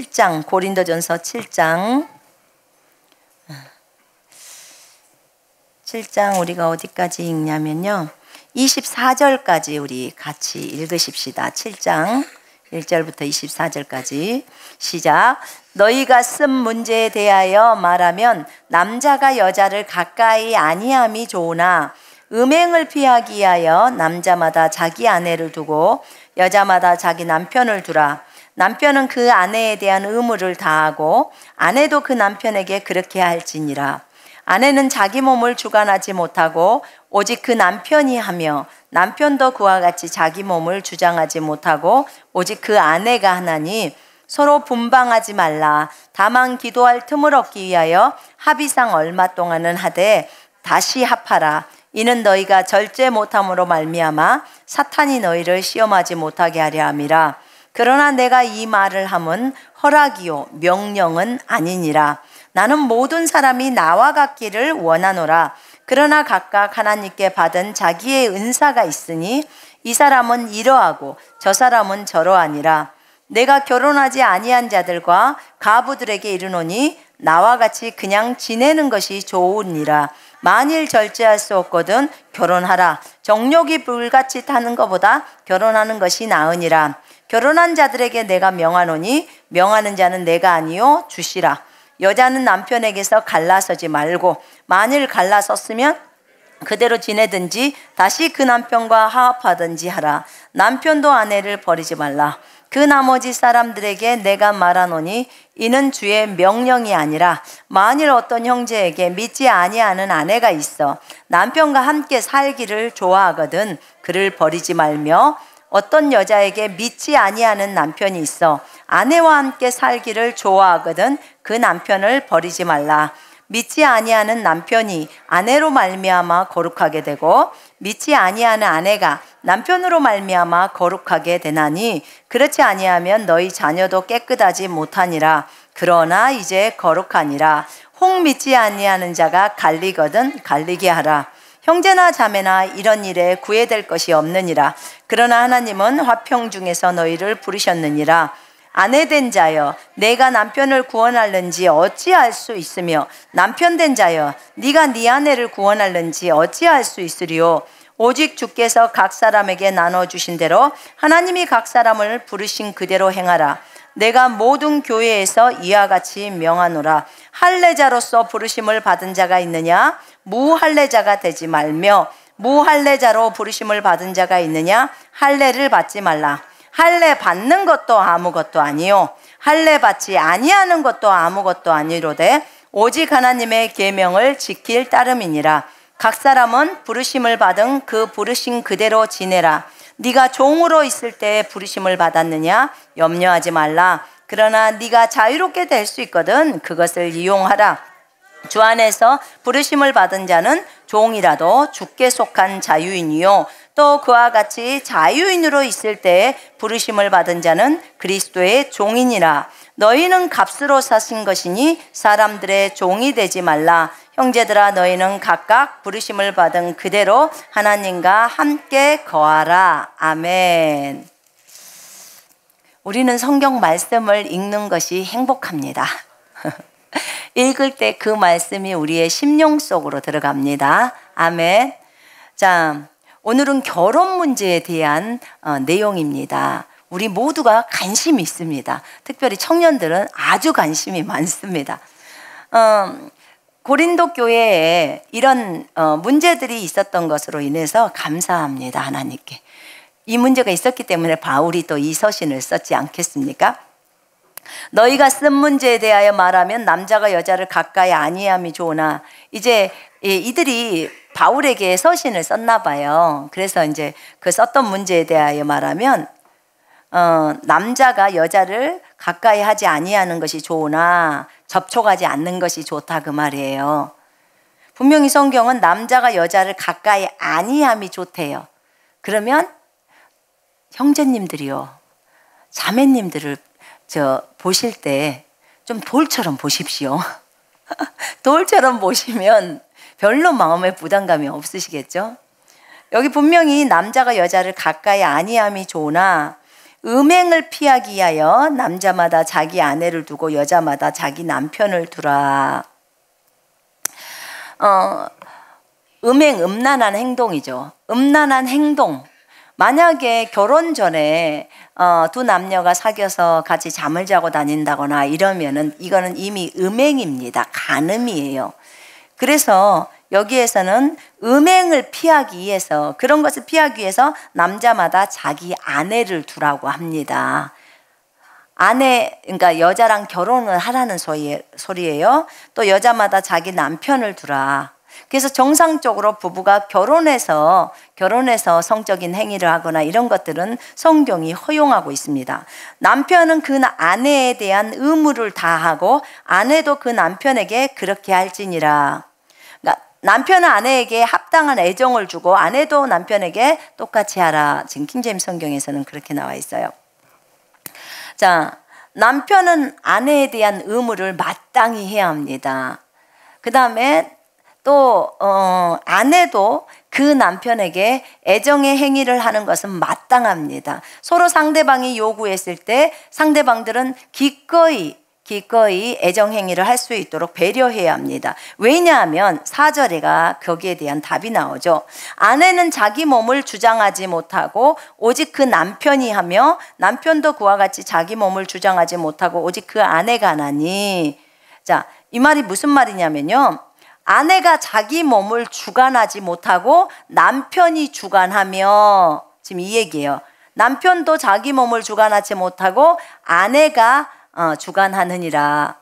7장, 고린도전서 7장. 7장 우리가 어디까지 읽냐면요, 24절까지 우리 같이 읽으십시다. 7장 1절부터 24절까지 시작. 너희가 쓴 문제에 대하여 말하면 남자가 여자를 가까이 아니함이 좋으나 음행을 피하기 위하여 남자마다 자기 아내를 두고 여자마다 자기 남편을 두라. 남편은 그 아내에 대한 의무를 다하고 아내도 그 남편에게 그렇게 할지니라. 아내는 자기 몸을 주관하지 못하고 오직 그 남편이 하며 남편도 그와 같이 자기 몸을 주장하지 못하고 오직 그 아내가 하나니 서로 분방하지 말라. 다만 기도할 틈을 얻기 위하여 합의상 얼마 동안은 하되 다시 합하라. 이는 너희가 절제 못함으로 말미암아 사탄이 너희를 시험하지 못하게 하려 함이라. 그러나 내가 이 말을 함은 허락이요 명령은 아니니라. 나는 모든 사람이 나와 같기를 원하노라. 그러나 각각 하나님께 받은 자기의 은사가 있으니 이 사람은 이러하고 저 사람은 저러하니라. 내가 결혼하지 아니한 자들과 가부들에게 이르노니 나와 같이 그냥 지내는 것이 좋으니라. 만일 절제할 수 없거든 결혼하라. 정욕이 불같이 타는 것보다 결혼하는 것이 나으니라. 결혼한 자들에게 내가 명하노니 명하는 자는 내가 아니요 주시라. 여자는 남편에게서 갈라서지 말고 만일 갈라섰으면 그대로 지내든지 다시 그 남편과 화합하든지 하라. 남편도 아내를 버리지 말라. 그 나머지 사람들에게 내가 말하노니 이는 주의 명령이 아니라 만일 어떤 형제에게 믿지 아니하는 아내가 있어 남편과 함께 살기를 좋아하거든 그를 버리지 말며 어떤 여자에게 믿지 아니하는 남편이 있어 아내와 함께 살기를 좋아하거든 그 남편을 버리지 말라. 믿지 아니하는 남편이 아내로 말미암아 거룩하게 되고 믿지 아니하는 아내가 남편으로 말미암아 거룩하게 되나니 그렇지 아니하면 너희 자녀도 깨끗하지 못하니라. 그러나 이제 거룩하니라. 혹 믿지 아니하는 자가 갈리거든 갈리게 하라. 형제나 자매나 이런 일에 구애될 것이 없느니라. 그러나 하나님은 화평 중에서 너희를 부르셨느니라. 아내된 자여 내가 남편을 구원할는지 어찌할 수 있으며 남편된 자여 네가 네 아내를 구원할는지 어찌할 수 있으리요. 오직 주께서 각 사람에게 나눠주신 대로 하나님이 각 사람을 부르신 그대로 행하라. 내가 모든 교회에서 이와 같이 명하노라. 할례자로서 부르심을 받은 자가 있느냐? 무할례자가 되지 말며 무할례자로 부르심을 받은 자가 있느냐? 할례를 받지 말라. 할례 받는 것도 아무것도 아니요 할례 받지 아니하는 것도 아무것도 아니로되 오직 하나님의 계명을 지킬 따름이니라. 각 사람은 부르심을 받은 그 부르심 그대로 지내라. 네가 종으로 있을 때 부르심을 받았느냐? 염려하지 말라. 그러나 네가 자유롭게 될 수 있거든 그것을 이용하라. 주 안에서 부르심을 받은 자는 종이라도 주께 속한 자유인이요 또 그와 같이 자유인으로 있을 때 부르심을 받은 자는 그리스도의 종이니라. 너희는 값으로 사신 것이니 사람들의 종이 되지 말라. 형제들아 너희는 각각 부르심을 받은 그대로 하나님과 함께 거하라. 아멘. 우리는 성경 말씀을 읽는 것이 행복합니다. 읽을 때 그 말씀이 우리의 심령 속으로 들어갑니다. 아멘. 자, 오늘은 결혼 문제에 대한 내용입니다. 우리 모두가 관심이 있습니다. 특별히 청년들은 아주 관심이 많습니다. 고린도 교회에 이런 문제들이 있었던 것으로 인해서 감사합니다. 하나님께. 이 문제가 있었기 때문에 바울이 또 이 서신을 썼지 않겠습니까? 너희가 쓴 문제에 대하여 말하면 남자가 여자를 가까이 아니함이 좋으나 이제 이들이 바울에게 서신을 썼나 봐요. 그래서 이제 그 썼던 문제에 대하여 말하면 남자가 여자를 가까이 하지 아니하는 것이 좋으나 접촉하지 않는 것이 좋다 그 말이에요. 분명히 성경은 남자가 여자를 가까이 아니함이 좋대요. 그러면 형제님들이요 자매님들을 보실 때 좀 돌처럼 보십시오. 돌처럼 보시면 별로 마음에 부담감이 없으시겠죠? 여기 분명히 남자가 여자를 가까이 아니함이 좋으나 음행을 피하기 위하여 남자마다 자기 아내를 두고 여자마다 자기 남편을 두라. 음란한 행동이죠. 음란한 행동. 만약에 결혼 전에 두 남녀가 사귀어서 같이 잠을 자고 다닌다거나 이러면은 이거는 이미 음행입니다. 간음이에요. 그래서 여기에서는 음행을 피하기 위해서, 그런 것을 피하기 위해서 남자마다 자기 아내를 두라고 합니다. 아내, 그러니까 여자랑 결혼을 하라는 소리예요. 또 여자마다 자기 남편을 두라. 그래서 정상적으로 부부가 결혼해서 성적인 행위를 하거나 이런 것들은 성경이 허용하고 있습니다. 남편은 그 아내에 대한 의무를 다하고 아내도 그 남편에게 그렇게 할지니라. 그러니까 남편은 아내에게 합당한 애정을 주고 아내도 남편에게 똑같이 하라. 지금 킹제임스 성경에서는 그렇게 나와 있어요. 자, 남편은 아내에 대한 의무를 마땅히 해야 합니다. 그 다음에 또 아내도 그 남편에게 애정의 행위를 하는 것은 마땅합니다. 서로 상대방이 요구했을 때 상대방들은 기꺼이 애정 행위를 할 수 있도록 배려해야 합니다. 왜냐하면 4절에가 거기에 대한 답이 나오죠. 아내는 자기 몸을 주장하지 못하고 오직 그 남편이 하며 남편도 그와 같이 자기 몸을 주장하지 못하고 오직 그 아내가 하나니. 자, 이 말이 무슨 말이냐면요. 아내가 자기 몸을 주관하지 못하고 남편이 주관하며, 지금 이 얘기예요. 남편도 자기 몸을 주관하지 못하고 아내가 주관하느니라.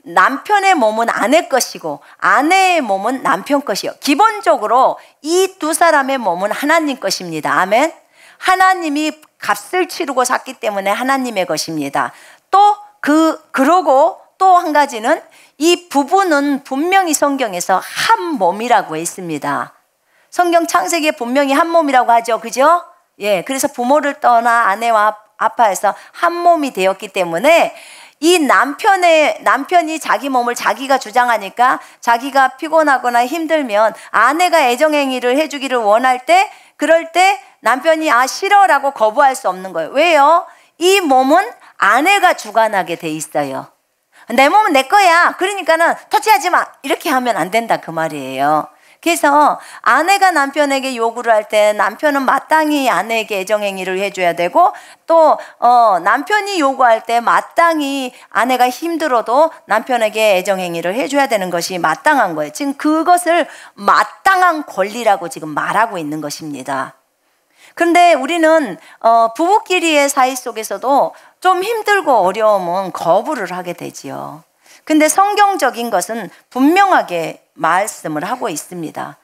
남편의 몸은 아내 것이고 아내의 몸은 남편 것이요. 기본적으로 이 두 사람의 몸은 하나님 것입니다. 아멘. 하나님이 값을 치르고 샀기 때문에 하나님의 것입니다. 또 그러고 또 한 가지는 이 부부는 분명히 성경에서 한 몸이라고 했습니다. 성경 창세기에 분명히 한 몸이라고 하죠. 그죠? 예. 그래서 부모를 떠나 아내와 아파해서 한 몸이 되었기 때문에 이 남편이 자기 몸을 자기가 주장하니까 자기가 피곤하거나 힘들면 아내가 애정행위를 해주기를 원할 때, 그럴 때 남편이 싫어라고 거부할 수 없는 거예요. 왜요? 이 몸은 아내가 주관하게 돼 있어요. 내 몸은 내 거야. 그러니까는 터치하지 마. 이렇게 하면 안 된다 그 말이에요. 그래서 아내가 남편에게 요구를 할 때 남편은 마땅히 아내에게 애정행위를 해줘야 되고, 또 남편이 요구할 때 마땅히 아내가 힘들어도 남편에게 애정행위를 해줘야 되는 것이 마땅한 거예요. 지금 그것을 마땅한 권리라고 지금 말하고 있는 것입니다. 그런데 우리는 부부끼리의 사이 속에서도 좀 힘들고 어려우면 거부를 하게 되지요. 근데 성경적인 것은 분명하게 말씀을 하고 있습니다.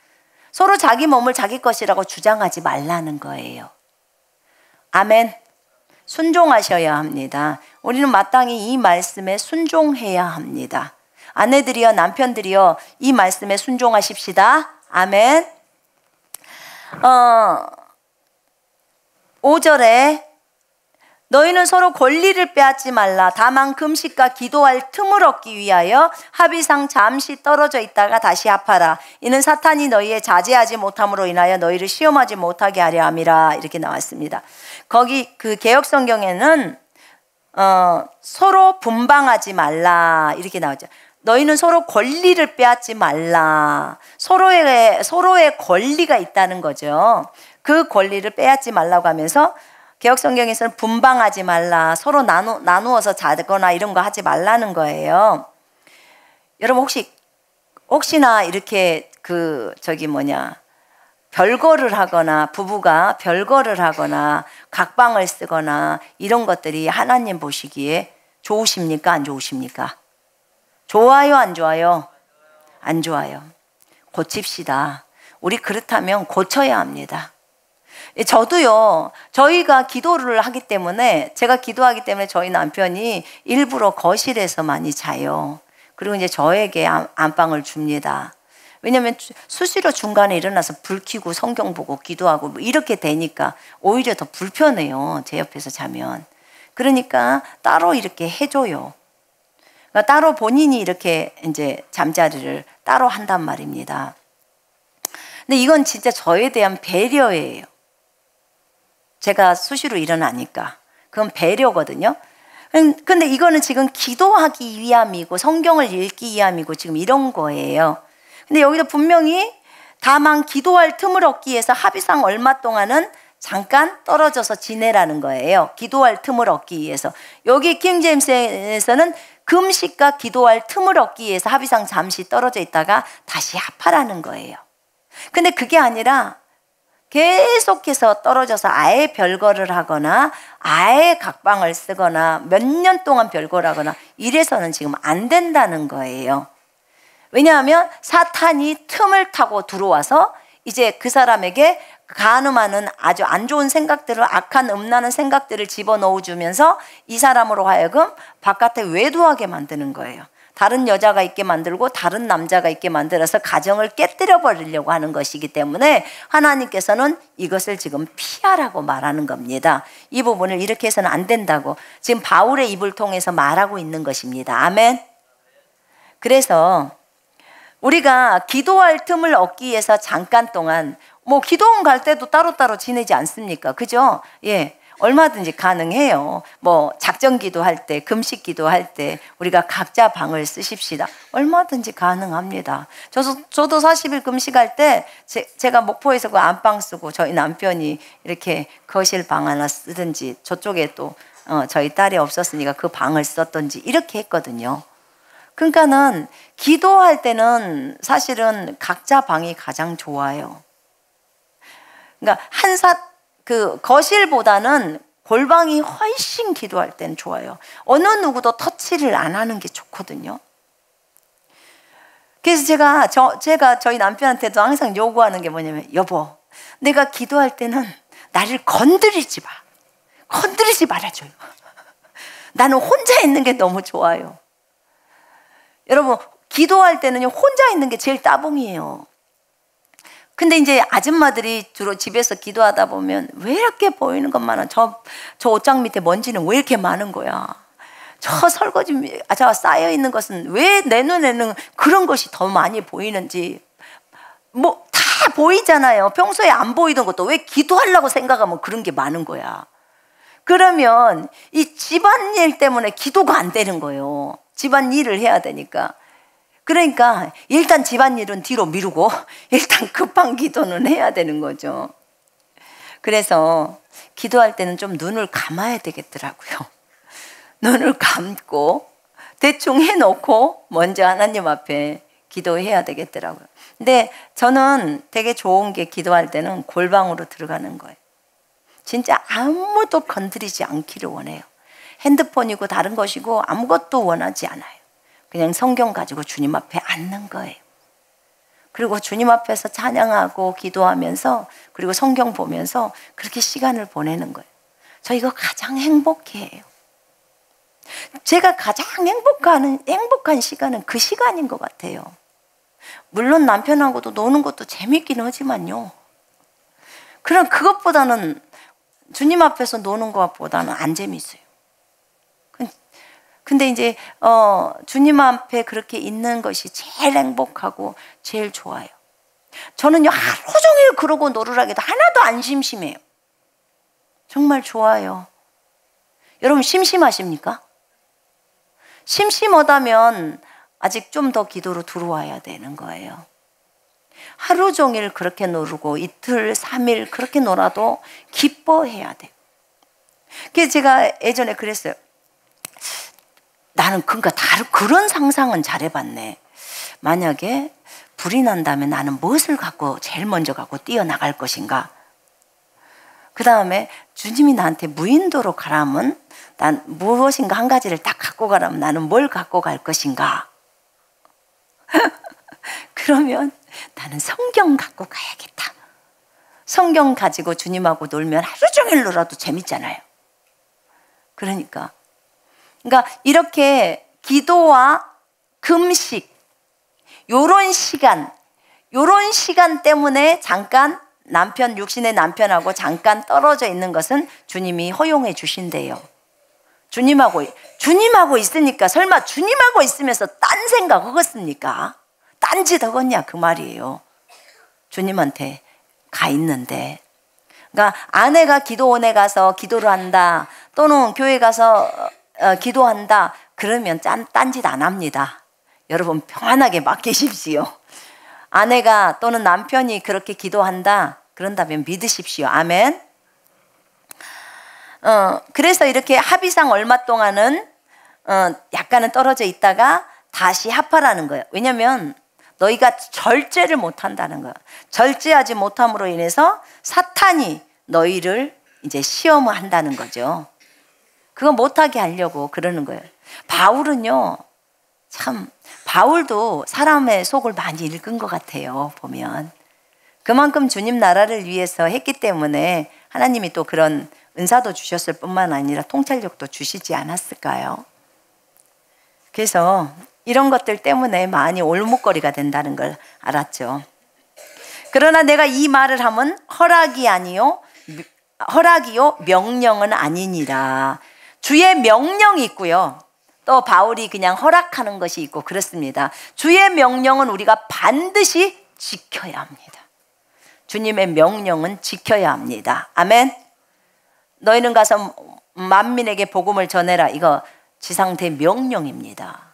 서로 자기 몸을 자기 것이라고 주장하지 말라는 거예요. 아멘. 순종하셔야 합니다. 우리는 마땅히 이 말씀에 순종해야 합니다. 아내들이여 남편들이여 이 말씀에 순종하십시다. 아멘. 5절에 너희는 서로 권리를 빼앗지 말라. 다만 금식과 기도할 틈을 얻기 위하여 합의상 잠시 떨어져 있다가 다시 합하라. 이는 사탄이 너희의 자제하지 못함으로 인하여 너희를 시험하지 못하게 하려 함이라. 이렇게 나왔습니다. 거기 그 개역 성경에는 서로 분방하지 말라 이렇게 나오죠. 너희는 서로 권리를 빼앗지 말라. 서로의 권리가 있다는 거죠. 그 권리를 빼앗지 말라고 하면서 개역 성경에서는 분방하지 말라, 서로 나누어서 자거나 이런 거 하지 말라는 거예요. 여러분 혹시나 이렇게 별거를 하거나 부부가 별거를 하거나 각방을 쓰거나 이런 것들이 하나님 보시기에 좋으십니까? 안 좋으십니까? 좋아요? 안 좋아요? 안 좋아요. 고칩시다. 우리 그렇다면 고쳐야 합니다. 저도요, 저희가 기도를 하기 때문에, 제가 기도하기 때문에 저희 남편이 일부러 거실에서 많이 자요. 그리고 이제 저에게 안방을 줍니다. 왜냐면 수시로 중간에 일어나서 불 켜고 성경 보고 기도하고 뭐 이렇게 되니까 오히려 더 불편해요. 제 옆에서 자면. 그러니까 따로 이렇게 해줘요. 그러니까 따로 본인이 이렇게 이제 잠자리를 따로 한단 말입니다. 근데 이건 진짜 저에 대한 배려예요. 제가 수시로 일어나니까. 그건 배려거든요. 근데 이거는 지금 기도하기 위함이고 성경을 읽기 위함이고 지금 이런 거예요. 근데 여기도 분명히 다만 기도할 틈을 얻기 위해서 합의상 얼마 동안은 잠깐 떨어져서 지내라는 거예요. 기도할 틈을 얻기 위해서. 여기 킹제임스에서는 금식과 기도할 틈을 얻기 위해서 합의상 잠시 떨어져 있다가 다시 합하라는 거예요. 근데 그게 아니라 계속해서 떨어져서 아예 별거를 하거나 아예 각방을 쓰거나 몇 년 동안 별거를 하거나 이래서는 지금 안 된다는 거예요. 왜냐하면 사탄이 틈을 타고 들어와서 이제 그 사람에게 간음하는 아주 안 좋은 생각들을, 악한 음란한 생각들을 집어넣어 주면서 이 사람으로 하여금 바깥에 외도하게 만드는 거예요. 다른 여자가 있게 만들고 다른 남자가 있게 만들어서 가정을 깨뜨려 버리려고 하는 것이기 때문에 하나님께서는 이것을 지금 피하라고 말하는 겁니다. 이 부분을 이렇게 해서는 안 된다고 지금 바울의 입을 통해서 말하고 있는 것입니다. 아멘. 그래서 우리가 기도할 틈을 얻기 위해서 잠깐 동안 뭐 기도원 갈 때도 따로따로 지내지 않습니까? 그죠? 예. 얼마든지 가능해요. 뭐 작전 기도할 때, 금식 기도할 때 우리가 각자 방을 쓰십시다. 얼마든지 가능합니다. 저도 40일 금식할 때 제가 목포에서 그 안방 쓰고 저희 남편이 이렇게 거실 방 하나 쓰든지 저쪽에 또 저희 딸이 없었으니까 그 방을 썼든지 이렇게 했거든요. 그러니까는 기도할 때는 사실은 각자 방이 가장 좋아요. 그러니까 그 거실보다는 골방이 훨씬 기도할 땐 좋아요. 어느 누구도 터치를 안 하는 게 좋거든요. 그래서 제가 저희 남편한테도 항상 요구하는 게 뭐냐면, 여보, 내가 기도할 때는 나를 건드리지 마. 건드리지 말아줘요. 나는 혼자 있는 게 너무 좋아요. 여러분, 기도할 때는요, 혼자 있는 게 제일 따봉이에요. 근데 이제 아줌마들이 주로 집에서 기도하다 보면 왜 이렇게 보이는 것만 저 옷장 밑에 먼지는 왜 이렇게 많은 거야? 저 설거지 쌓여 있는 것은 왜 내 눈에는 그런 것이 더 많이 보이는지 뭐 다 보이잖아요. 평소에 안 보이던 것도 왜 기도하려고 생각하면 그런 게 많은 거야. 그러면 이 집안일 때문에 기도가 안 되는 거예요. 집안일을 해야 되니까. 그러니까 일단 집안일은 뒤로 미루고 일단 급한 기도는 해야 되는 거죠. 그래서 기도할 때는 좀 눈을 감아야 되겠더라고요. 눈을 감고 대충 해놓고 먼저 하나님 앞에 기도해야 되겠더라고요. 근데 저는 되게 좋은 게 기도할 때는 골방으로 들어가는 거예요. 진짜 아무도 건드리지 않기를 원해요. 핸드폰이고 다른 것이고 아무것도 원하지 않아요. 그냥 성경 가지고 주님 앞에 앉는 거예요. 그리고 주님 앞에서 찬양하고 기도하면서 그리고 성경 보면서 그렇게 시간을 보내는 거예요. 저 이거 가장 행복해요. 제가 가장 행복한 시간은 그 시간인 것 같아요. 물론 남편하고도 노는 것도 재밌긴 하지만요. 그럼 그것보다는 주님 앞에서 노는 것보다는 안 재밌어요. 근데 이제 주님 앞에 그렇게 있는 것이 제일 행복하고 제일 좋아요. 저는요 하루 종일 그러고 노르라기도 하나도 안 심심해요. 정말 좋아요. 여러분 심심하십니까? 심심하다면 아직 좀 더 기도로 들어와야 되는 거예요. 하루 종일 그렇게 노르고 이틀, 3일 그렇게 놀아도 기뻐해야 돼요. 그래서 제가 예전에 그랬어요. 나는 그러니까 그런 상상은 잘해봤네. 만약에 불이 난다면 나는 무엇을 갖고 제일 먼저 갖고 뛰어나갈 것인가? 그 다음에 주님이 나한테 무인도로 가라면 난 무엇인가 한 가지를 딱 갖고 가라면 나는 뭘 갖고 갈 것인가? 그러면 나는 성경 갖고 가야겠다. 성경 가지고 주님하고 놀면 하루 종일 놀아도 재밌잖아요. 그러니까 이렇게 기도와 금식 요런 시간 때문에 잠깐 육신의 남편하고 잠깐 떨어져 있는 것은 주님이 허용해 주신대요. 주님하고 있으니까 설마 주님하고 있으면서 딴 생각 하겠습니까? 딴짓 하겠냐 그 말이에요. 주님한테 가 있는데. 그러니까 아내가 기도원에 가서 기도를 한다. 또는 교회 가서 기도한다 그러면 딴짓 안 합니다. 여러분 편안하게 맡기십시오. 아내가 또는 남편이 그렇게 기도한다 그런다면 믿으십시오. 아멘. 그래서 이렇게 합의상 얼마 동안은 약간은 떨어져 있다가 다시 합하라는 거예요. 왜냐하면 너희가 절제를 못한다는 거예요. 절제하지 못함으로 인해서 사탄이 너희를 이제 시험을 한다는 거죠. 그거 못하게 하려고 그러는 거예요. 바울은요, 참 바울도 사람의 속을 많이 읽은 것 같아요. 보면 그만큼 주님 나라를 위해서 했기 때문에 하나님이 또 그런 은사도 주셨을 뿐만 아니라 통찰력도 주시지 않았을까요? 그래서 이런 것들 때문에 많이 올목거리가 된다는 걸 알았죠. 그러나 내가 이 말을 하면 허락이요 명령은 아니니라. 주의 명령이 있고요. 또 바울이 그냥 허락하는 것이 있고 그렇습니다. 주의 명령은 우리가 반드시 지켜야 합니다. 주님의 명령은 지켜야 합니다. 아멘. 너희는 가서 만민에게 복음을 전해라. 이거 지상대 명령입니다.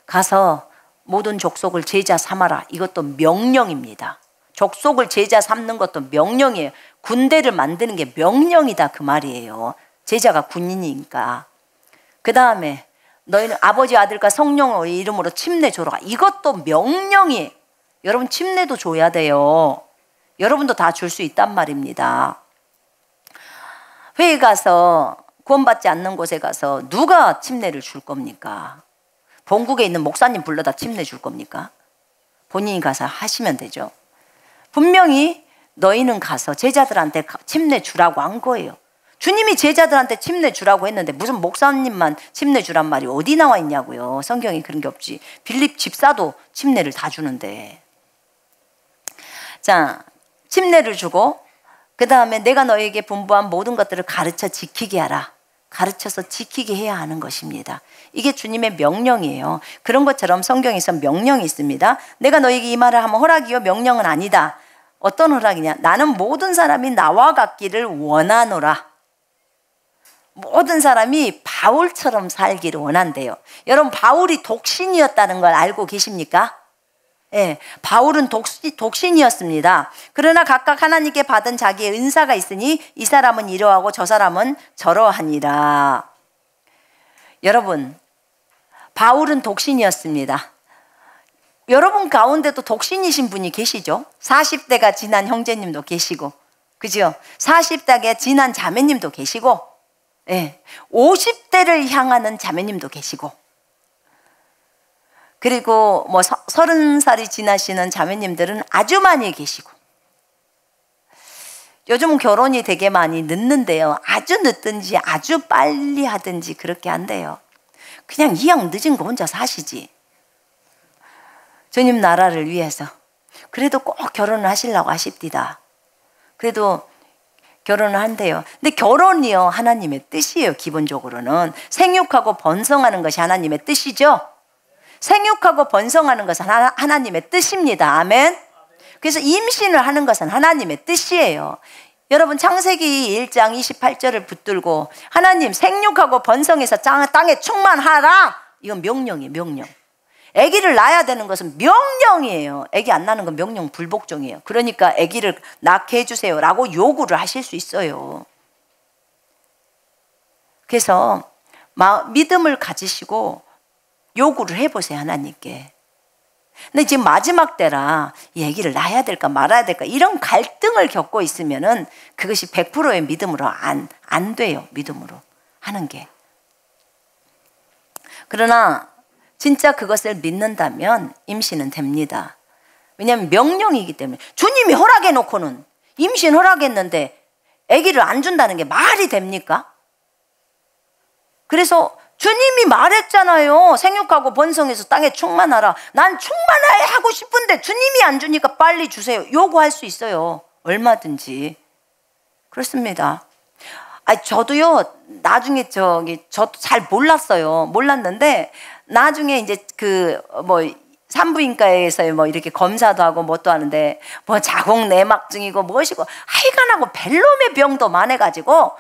가서 모든 족속을 제자 삼아라. 이것도 명령입니다. 족속을 제자 삼는 것도 명령이에요. 군대를 만드는 게 명령이다 그 말이에요. 제자가 군인이니까. 그 다음에 너희는 아버지 아들과 성령의 이름으로 침례 줘라. 이것도 명령이에요. 여러분 침례도 줘야 돼요. 여러분도 다 줄 수 있단 말입니다. 회의 가서 구원받지 않는 곳에 가서 누가 침례를 줄 겁니까? 본국에 있는 목사님 불러다 침례 줄 겁니까? 본인이 가서 하시면 되죠. 분명히 너희는 가서 제자들한테 침례 주라고 한 거예요. 주님이 제자들한테 침례 주라고 했는데 무슨 목사님만 침례 주란 말이 어디 나와 있냐고요. 성경에 그런 게 없지. 빌립 집사도 침례를 다 주는데. 자, 침례를 주고 그 다음에 내가 너에게 분부한 모든 것들을 가르쳐 지키게 하라. 가르쳐서 지키게 해야 하는 것입니다. 이게 주님의 명령이에요. 그런 것처럼 성경에서 명령이 있습니다. 내가 너에게 이 말을 하면 허락이요 명령은 아니다. 어떤 허락이냐? 나는 모든 사람이 나와 같기를 원하노라. 모든 사람이 바울처럼 살기를 원한대요. 여러분 바울이 독신이었다는 걸 알고 계십니까? 예, 바울은 독신이었습니다. 그러나 각각 하나님께 받은 자기의 은사가 있으니 이 사람은 이러하고 저 사람은 저러하니라. 여러분 바울은 독신이었습니다. 여러분 가운데도 독신이신 분이 계시죠? 40대가 지난 형제님도 계시고 그죠? 40대가 지난 자매님도 계시고 예, 50대를 향하는 자매님도 계시고 그리고 뭐 30살이 지나시는 자매님들은 아주 많이 계시고 요즘은 결혼이 되게 많이 늦는데요. 아주 늦든지 아주 빨리 하든지 그렇게 한대요. 그냥 이왕 늦은 거 혼자 사시지. 주님 나라를 위해서. 그래도 꼭 결혼을 하시려고 하십니다. 그래도 결혼을 한대요. 근데 결혼이요 하나님의 뜻이에요. 기본적으로는 생육하고 번성하는 것이 하나님의 뜻이죠. 생육하고 번성하는 것은 하나님의 뜻입니다. 아멘. 그래서 임신을 하는 것은 하나님의 뜻이에요. 여러분 창세기 1장 28절을 붙들고 하나님 생육하고 번성해서 땅에 충만하라. 이건 명령이에요. 명령. 아기를 낳아야 되는 것은 명령이에요. 아기 안 낳는 건 명령 불복종이에요. 그러니까 아기를 낳게 해주세요 라고 요구를 하실 수 있어요. 그래서 믿음을 가지시고 요구를 해보세요. 하나님께. 근데 지금 마지막 때라 이 아기를 낳아야 될까 말아야 될까 이런 갈등을 겪고 있으면은 그것이 100%의 믿음으로 안 돼요. 믿음으로 하는 게. 그러나 진짜 그것을 믿는다면 임신은 됩니다. 왜냐하면 명령이기 때문에. 주님이 허락해 놓고는 임신 허락했는데 아기를 안 준다는 게 말이 됩니까? 그래서 주님이 말했잖아요. 생육하고 번성해서 땅에 충만하라. 난 충만하게 하고 싶은데 주님이 안 주니까 빨리 주세요. 요구할 수 있어요. 얼마든지. 그렇습니다. 저도요, 나중에 저도 잘 몰랐어요. 몰랐는데, 나중에 이제 산부인과에서 이렇게 검사도 하고 뭣도 하는데, 자궁 내막증이고 무엇이고, 하여간하고 벨롬의 병도 많아가지고,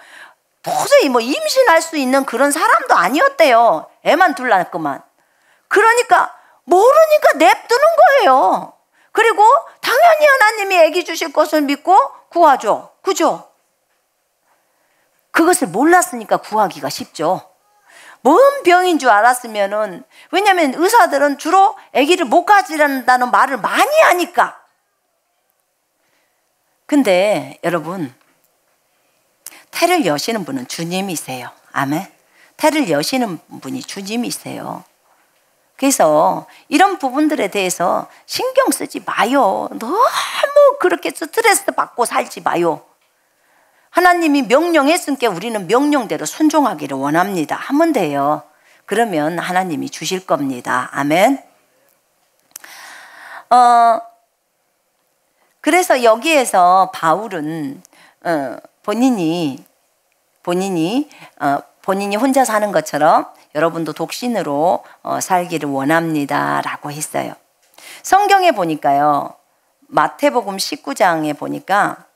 도저히 뭐 임신할 수 있는 그런 사람도 아니었대요. 애만 둘 낳았구만. 그러니까 모르니까 냅두는 거예요. 그리고 당연히 하나님이 아기 주실 것을 믿고 구하죠. 그죠? 그것을 몰랐으니까 구하기가 쉽죠. 뭔 병인 줄 알았으면은, 왜냐면 의사들은 주로 아기를 못 가지란다는 말을 많이 하니까. 근데 여러분, 태를 여시는 분은 주님이세요. 아멘. 태를 여시는 분이 주님이세요. 그래서 이런 부분들에 대해서 신경 쓰지 마요. 너무 그렇게 스트레스 받고 살지 마요. 하나님이 명령했으니까 우리는 명령대로 순종하기를 원합니다. 하면 돼요. 그러면 하나님이 주실 겁니다. 아멘. 그래서 여기에서 바울은 본인이 혼자 사는 것처럼 여러분도 독신으로 살기를 원합니다 라고 했어요. 성경에 보니까요, 마태복음 19장에 보니까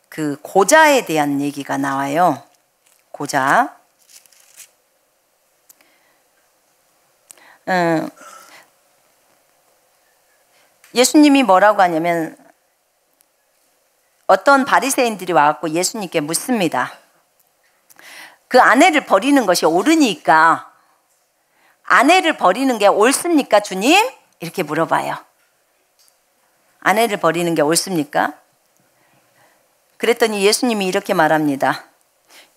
그 고자에 대한 얘기가 나와요. 고자. 예수님이 뭐라고 하냐면, 어떤 바리새인들이 와갖고 예수님께 묻습니다. 그 아내를 버리는 것이 옳으니까, 아내를 버리는 게 옳습니까, 주님? 이렇게 물어봐요. 아내를 버리는 게 옳습니까? 그랬더니 예수님이 이렇게 말합니다.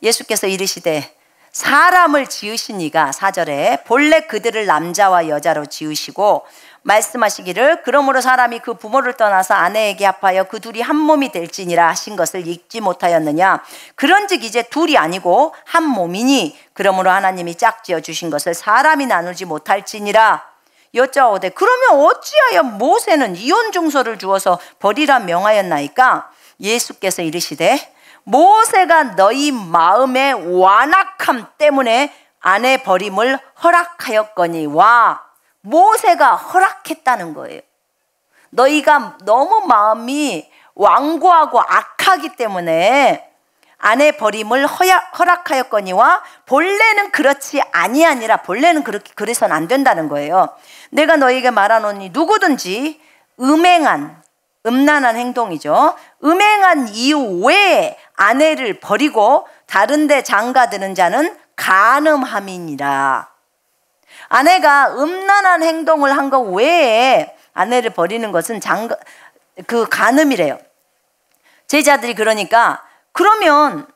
예수께서 이르시되 사람을 지으신 이가 4절에 본래 그들을 남자와 여자로 지으시고 말씀하시기를 그러므로 사람이 그 부모를 떠나서 아내에게 합하여 그 둘이 한 몸이 될지니라 하신 것을 읽지 못하였느냐. 그런즉 이제 둘이 아니고 한 몸이니 그러므로 하나님이 짝지어 주신 것을 사람이 나누지 못할지니라. 여짜오되 그러면 어찌하여 모세는 이혼 증서를 주어서 버리라 명하였나이까. 예수께서 이르시되 모세가 너희 마음의 완악함 때문에 아내 버림을 허락하였거니와. 모세가 허락했다는 거예요. 너희가 너무 마음이 완고하고 악하기 때문에 아내 버림을 허락하였거니와 본래는 그렇지 아니하니라. 본래는 그래서는 안 된다는 거예요. 내가 너희에게 말하노니 누구든지 음란한 행동이죠. 음행한 이유 외에 아내를 버리고 다른 데 장가드는 자는 간음함이니라. 아내가 음란한 행동을 한 것 외에 아내를 버리는 것은 간음이래요. 제자들이 그러니까, 그러면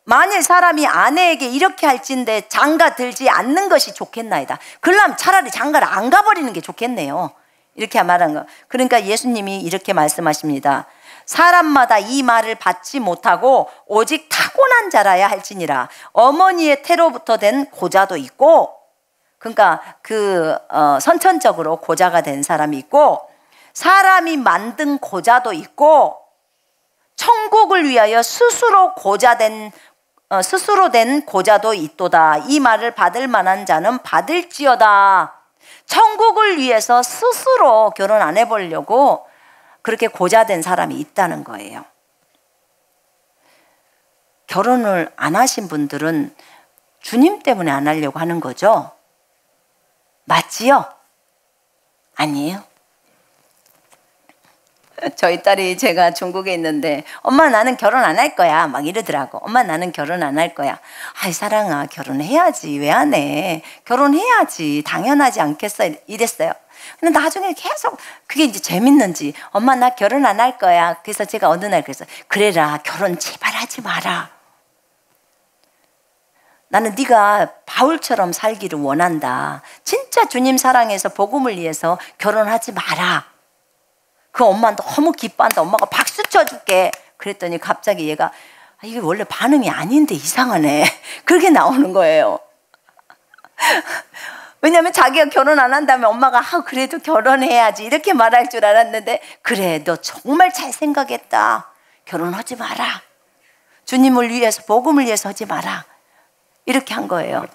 만일 사람이 아내에게 이렇게 할진데 장가들지 않는 것이 좋겠나이다. 그러면 차라리 장가를 안 가버리는 게 좋겠네요. 이렇게 말한 거. 그러니까 예수님이 이렇게 말씀하십니다. 사람마다 이 말을 받지 못하고 오직 타고난 자라야 할지니라. 어머니의 태로부터 된 고자도 있고, 그러니까 선천적으로 고자가 된 사람이 있고, 사람이 만든 고자도 있고, 천국을 위하여 스스로 된 고자도 있도다. 이 말을 받을 만한 자는 받을지어다. 천국을 위해서 스스로 결혼 안 해보려고 그렇게 고자된 사람이 있다는 거예요. 결혼을 안 하신 분들은 주님 때문에 안 하려고 하는 거죠? 맞지요? 아니에요. 저희 딸이, 제가 중국에 있는데 엄마 나는 결혼 안 할 거야 막 이러더라고. 엄마 나는 결혼 안 할 거야. 아이 사랑아, 결혼해야지. 왜 안 해? 결혼해야지. 당연하지 않겠어? 이랬어요. 근데 나중에 계속 그게 이제 재밌는지 엄마 나 결혼 안 할 거야. 그래서 제가 어느 날 그랬어요. 그래라, 결혼 제발 하지 마라. 나는 네가 바울처럼 살기를 원한다. 진짜 주님 사랑해서 복음을 위해서 결혼하지 마라. 그 엄마 너무 기뻐한다. 엄마가 박수 쳐줄게. 그랬더니 갑자기 얘가 이게 원래 반응이 아닌데 이상하네. 그렇게 나오는 거예요. 왜냐면 자기가 결혼 안 한다면 엄마가 그래도 결혼해야지 이렇게 말할 줄 알았는데, 그래 너 정말 잘 생각했다. 결혼하지 마라. 주님을 위해서, 복음을 위해서 하지 마라. 이렇게 한 거예요.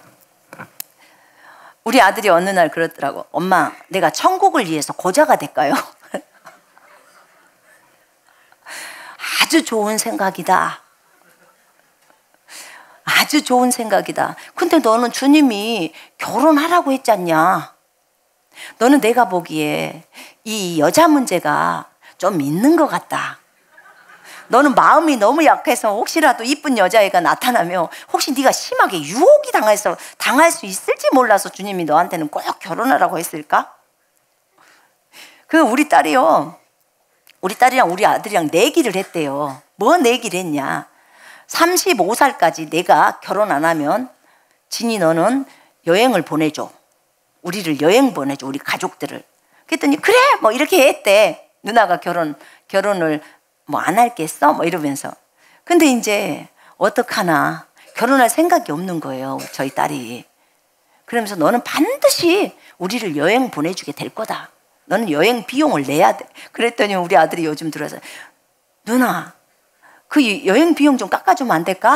우리 아들이 어느 날 그러더라고. 엄마 내가 천국을 위해서 고자가 될까요? 아주 좋은 생각이다. 아주 좋은 생각이다. 근데 너는 주님이 결혼하라고 했잖냐. 너는 내가 보기에 이 여자 문제가 좀 있는 것 같다. 너는 마음이 너무 약해서 혹시라도 이쁜 여자애가 나타나면 혹시 네가 심하게 유혹이 당할 수 있을지 몰라서 주님이 너한테는 꼭 결혼하라고 했을까? 우리 딸이랑 우리 아들이랑 내기를 했대요. 뭐 내기를 했냐. 35살까지 내가 결혼 안 하면 진이 너는 여행을 보내줘. 우리를 여행 보내줘. 우리 가족들을. 그랬더니 그래 뭐 이렇게 했대. 누나가 결혼을 뭐 안 할겠어? 뭐 이러면서. 근데 이제 어떡하나 결혼할 생각이 없는 거예요. 저희 딸이. 그러면서 너는 반드시 우리를 여행 보내주게 될 거다. 너는 여행 비용을 내야 돼. 그랬더니 우리 아들이 요즘 들어서 누나 그 여행 비용 좀 깎아주면 안 될까?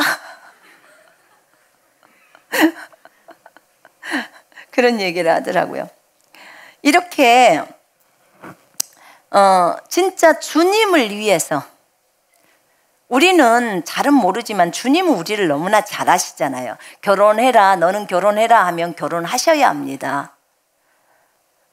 그런 얘기를 하더라고요. 이렇게 진짜 주님을 위해서 우리는 잘은 모르지만 주님은 우리를 너무나 잘 아시잖아요. 결혼해라, 너는 결혼해라 하면 결혼하셔야 합니다.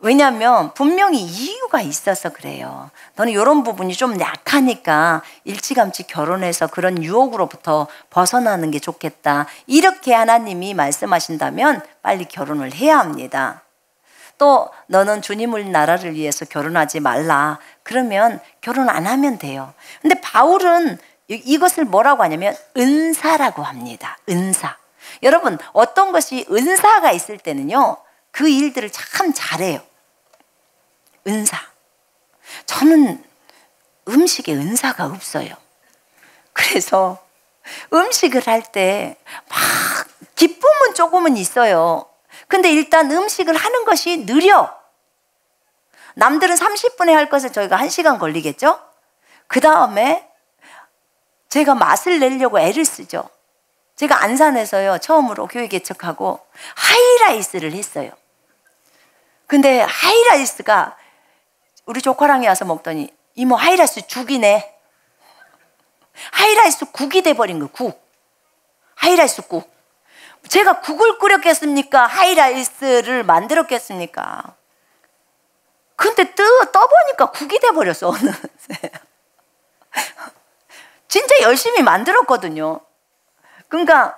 왜냐하면 분명히 이유가 있어서 그래요. 너는 이런 부분이 좀 약하니까 일찌감치 결혼해서 그런 유혹으로부터 벗어나는 게 좋겠다. 이렇게 하나님이 말씀하신다면 빨리 결혼을 해야 합니다. 또 너는 주님을 나라를 위해서 결혼하지 말라. 그러면 결혼 안 하면 돼요. 근데 바울은 이것을 뭐라고 하냐면 은사라고 합니다. 은사. 여러분 어떤 것이 은사가 있을 때는요. 그 일들을 참 잘해요. 은사. 저는 음식에 은사가 없어요. 그래서 음식을 할 때 막 기쁨은 조금은 있어요. 근데 일단 음식을 하는 것이 느려. 남들은 30분에 할 것을 저희가 1시간 걸리겠죠? 그 다음에 제가 맛을 내려고 애를 쓰죠. 제가 안산에서요 처음으로 교회 개척하고 하이라이스를 했어요. 근데 하이라이스가 우리 조카랑이 와서 먹더니 이모 하이라이스 죽이네. 하이라이스 국이 돼버린 거. 국. 하이라이스 국. 제가 국을 끓였겠습니까? 하이라이스를 만들었겠습니까? 근데 떠보니까 국이 돼버렸어. 어느새. 진짜 열심히 만들었거든요. 그러니까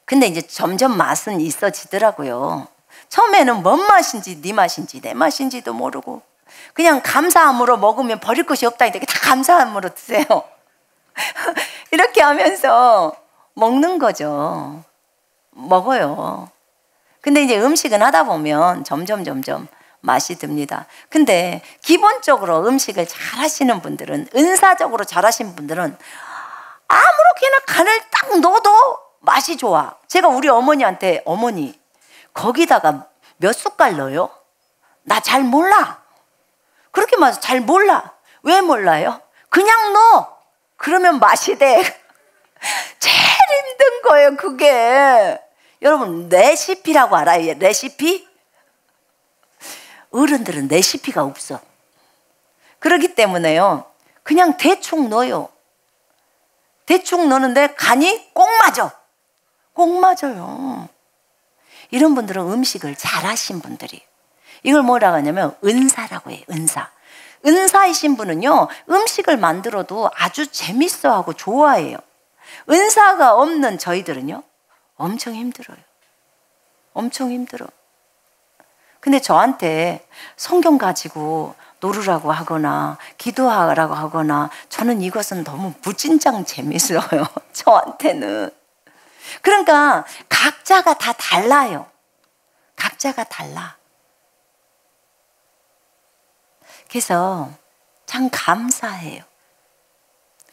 근데 이제 점점 맛은 있어지더라고요. 처음에는 뭔 맛인지 네 맛인지 내 맛인지도 모르고 그냥 감사함으로 먹으면 버릴 것이 없다니까 다 감사함으로 드세요. 이렇게 하면서 먹는 거죠. 먹어요. 근데 이제 음식은 하다 보면 점점 맛이 듭니다. 근데 기본적으로 음식을 잘 하시는 분들은 은사적으로 잘 하시는 분들은 아무렇게나 간을 딱 넣어도 맛이 좋아. 제가 우리 어머니한테 어머니 거기다가 몇 숟갈 넣어요? 나 잘 몰라. 그렇게 말해서 잘 몰라. 왜 몰라요? 그냥 넣어. 그러면 맛이 돼. 제일 힘든 거예요 그게. 여러분 레시피라고 알아요? 레시피? 어른들은 레시피가 없어. 그렇기 때문에요 그냥 대충 넣어요. 대충 넣는데 간이 꼭 맞아. 꼭 맞아요. 이런 분들은 음식을 잘하신 분들이. 이걸 뭐라고 하냐면 은사라고 해요. 은사. 은사이신 분은요 음식을 만들어도 아주 재밌어하고 좋아해요. 은사가 없는 저희들은요 엄청 힘들어요. 엄청 힘들어. 근데 저한테 성경 가지고 놀으라고 하거나 기도하라고 하거나 저는 이것은 너무 무진장 재밌어요. 저한테는. 그러니까 각자가 다 달라요. 각자가 달라. 그래서 참 감사해요.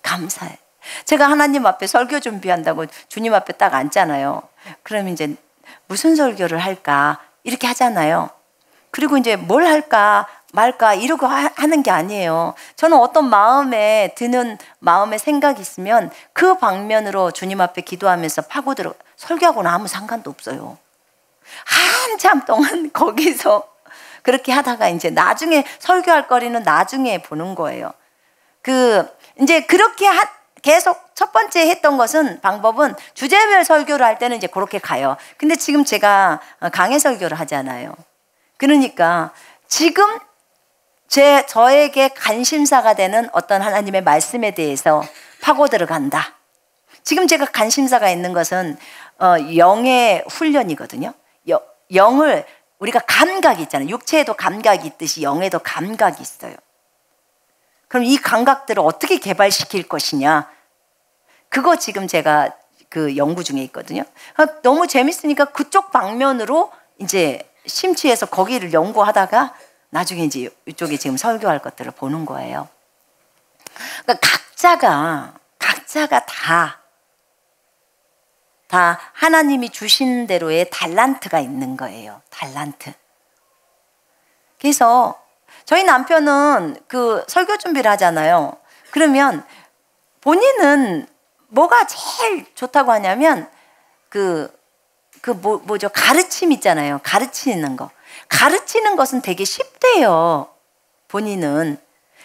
감사해. 제가 하나님 앞에 설교 준비한다고 주님 앞에 딱 앉잖아요. 그럼 이제 무슨 설교를 할까 이렇게 하잖아요. 그리고 이제 뭘 할까 말까 이러고 하는 게 아니에요. 저는 어떤 마음에 드는 마음의 생각이 있으면 그 방면으로 주님 앞에 기도하면서 파고들어. 설교하고는 아무 상관도 없어요. 한참 동안 거기서 그렇게 하다가 이제 나중에 설교할 거리는 나중에 보는 거예요. 이제 그렇게 계속 첫 번째 했던 것은 방법은 주제별 설교를 할 때는 이제 그렇게 가요. 근데 지금 제가 강해 설교를 하잖아요. 그러니까 지금 저에게 관심사가 되는 어떤 하나님의 말씀에 대해서 파고 들어간다. 지금 제가 관심사가 있는 것은 영의 훈련이거든요. 영을 우리가 감각이 있잖아요. 육체에도 감각이 있듯이 영에도 감각이 있어요. 그럼 이 감각들을 어떻게 개발시킬 것이냐? 그거 지금 제가 그 연구 중에 있거든요. 너무 재밌으니까 그쪽 방면으로 이제 심취해서 거기를 연구하다가 나중에 이제 이쪽에 지금 설교할 것들을 보는 거예요. 그러니까 각자가 다 하나님이 주신 대로의 달란트가 있는 거예요. 달란트. 그래서 저희 남편은 그 설교 준비를 하잖아요. 그러면 본인은 뭐가 제일 좋다고 하냐면 뭐죠? 가르침 있잖아요. 가르치는 거. 가르치는 것은 되게 쉽대요. 본인은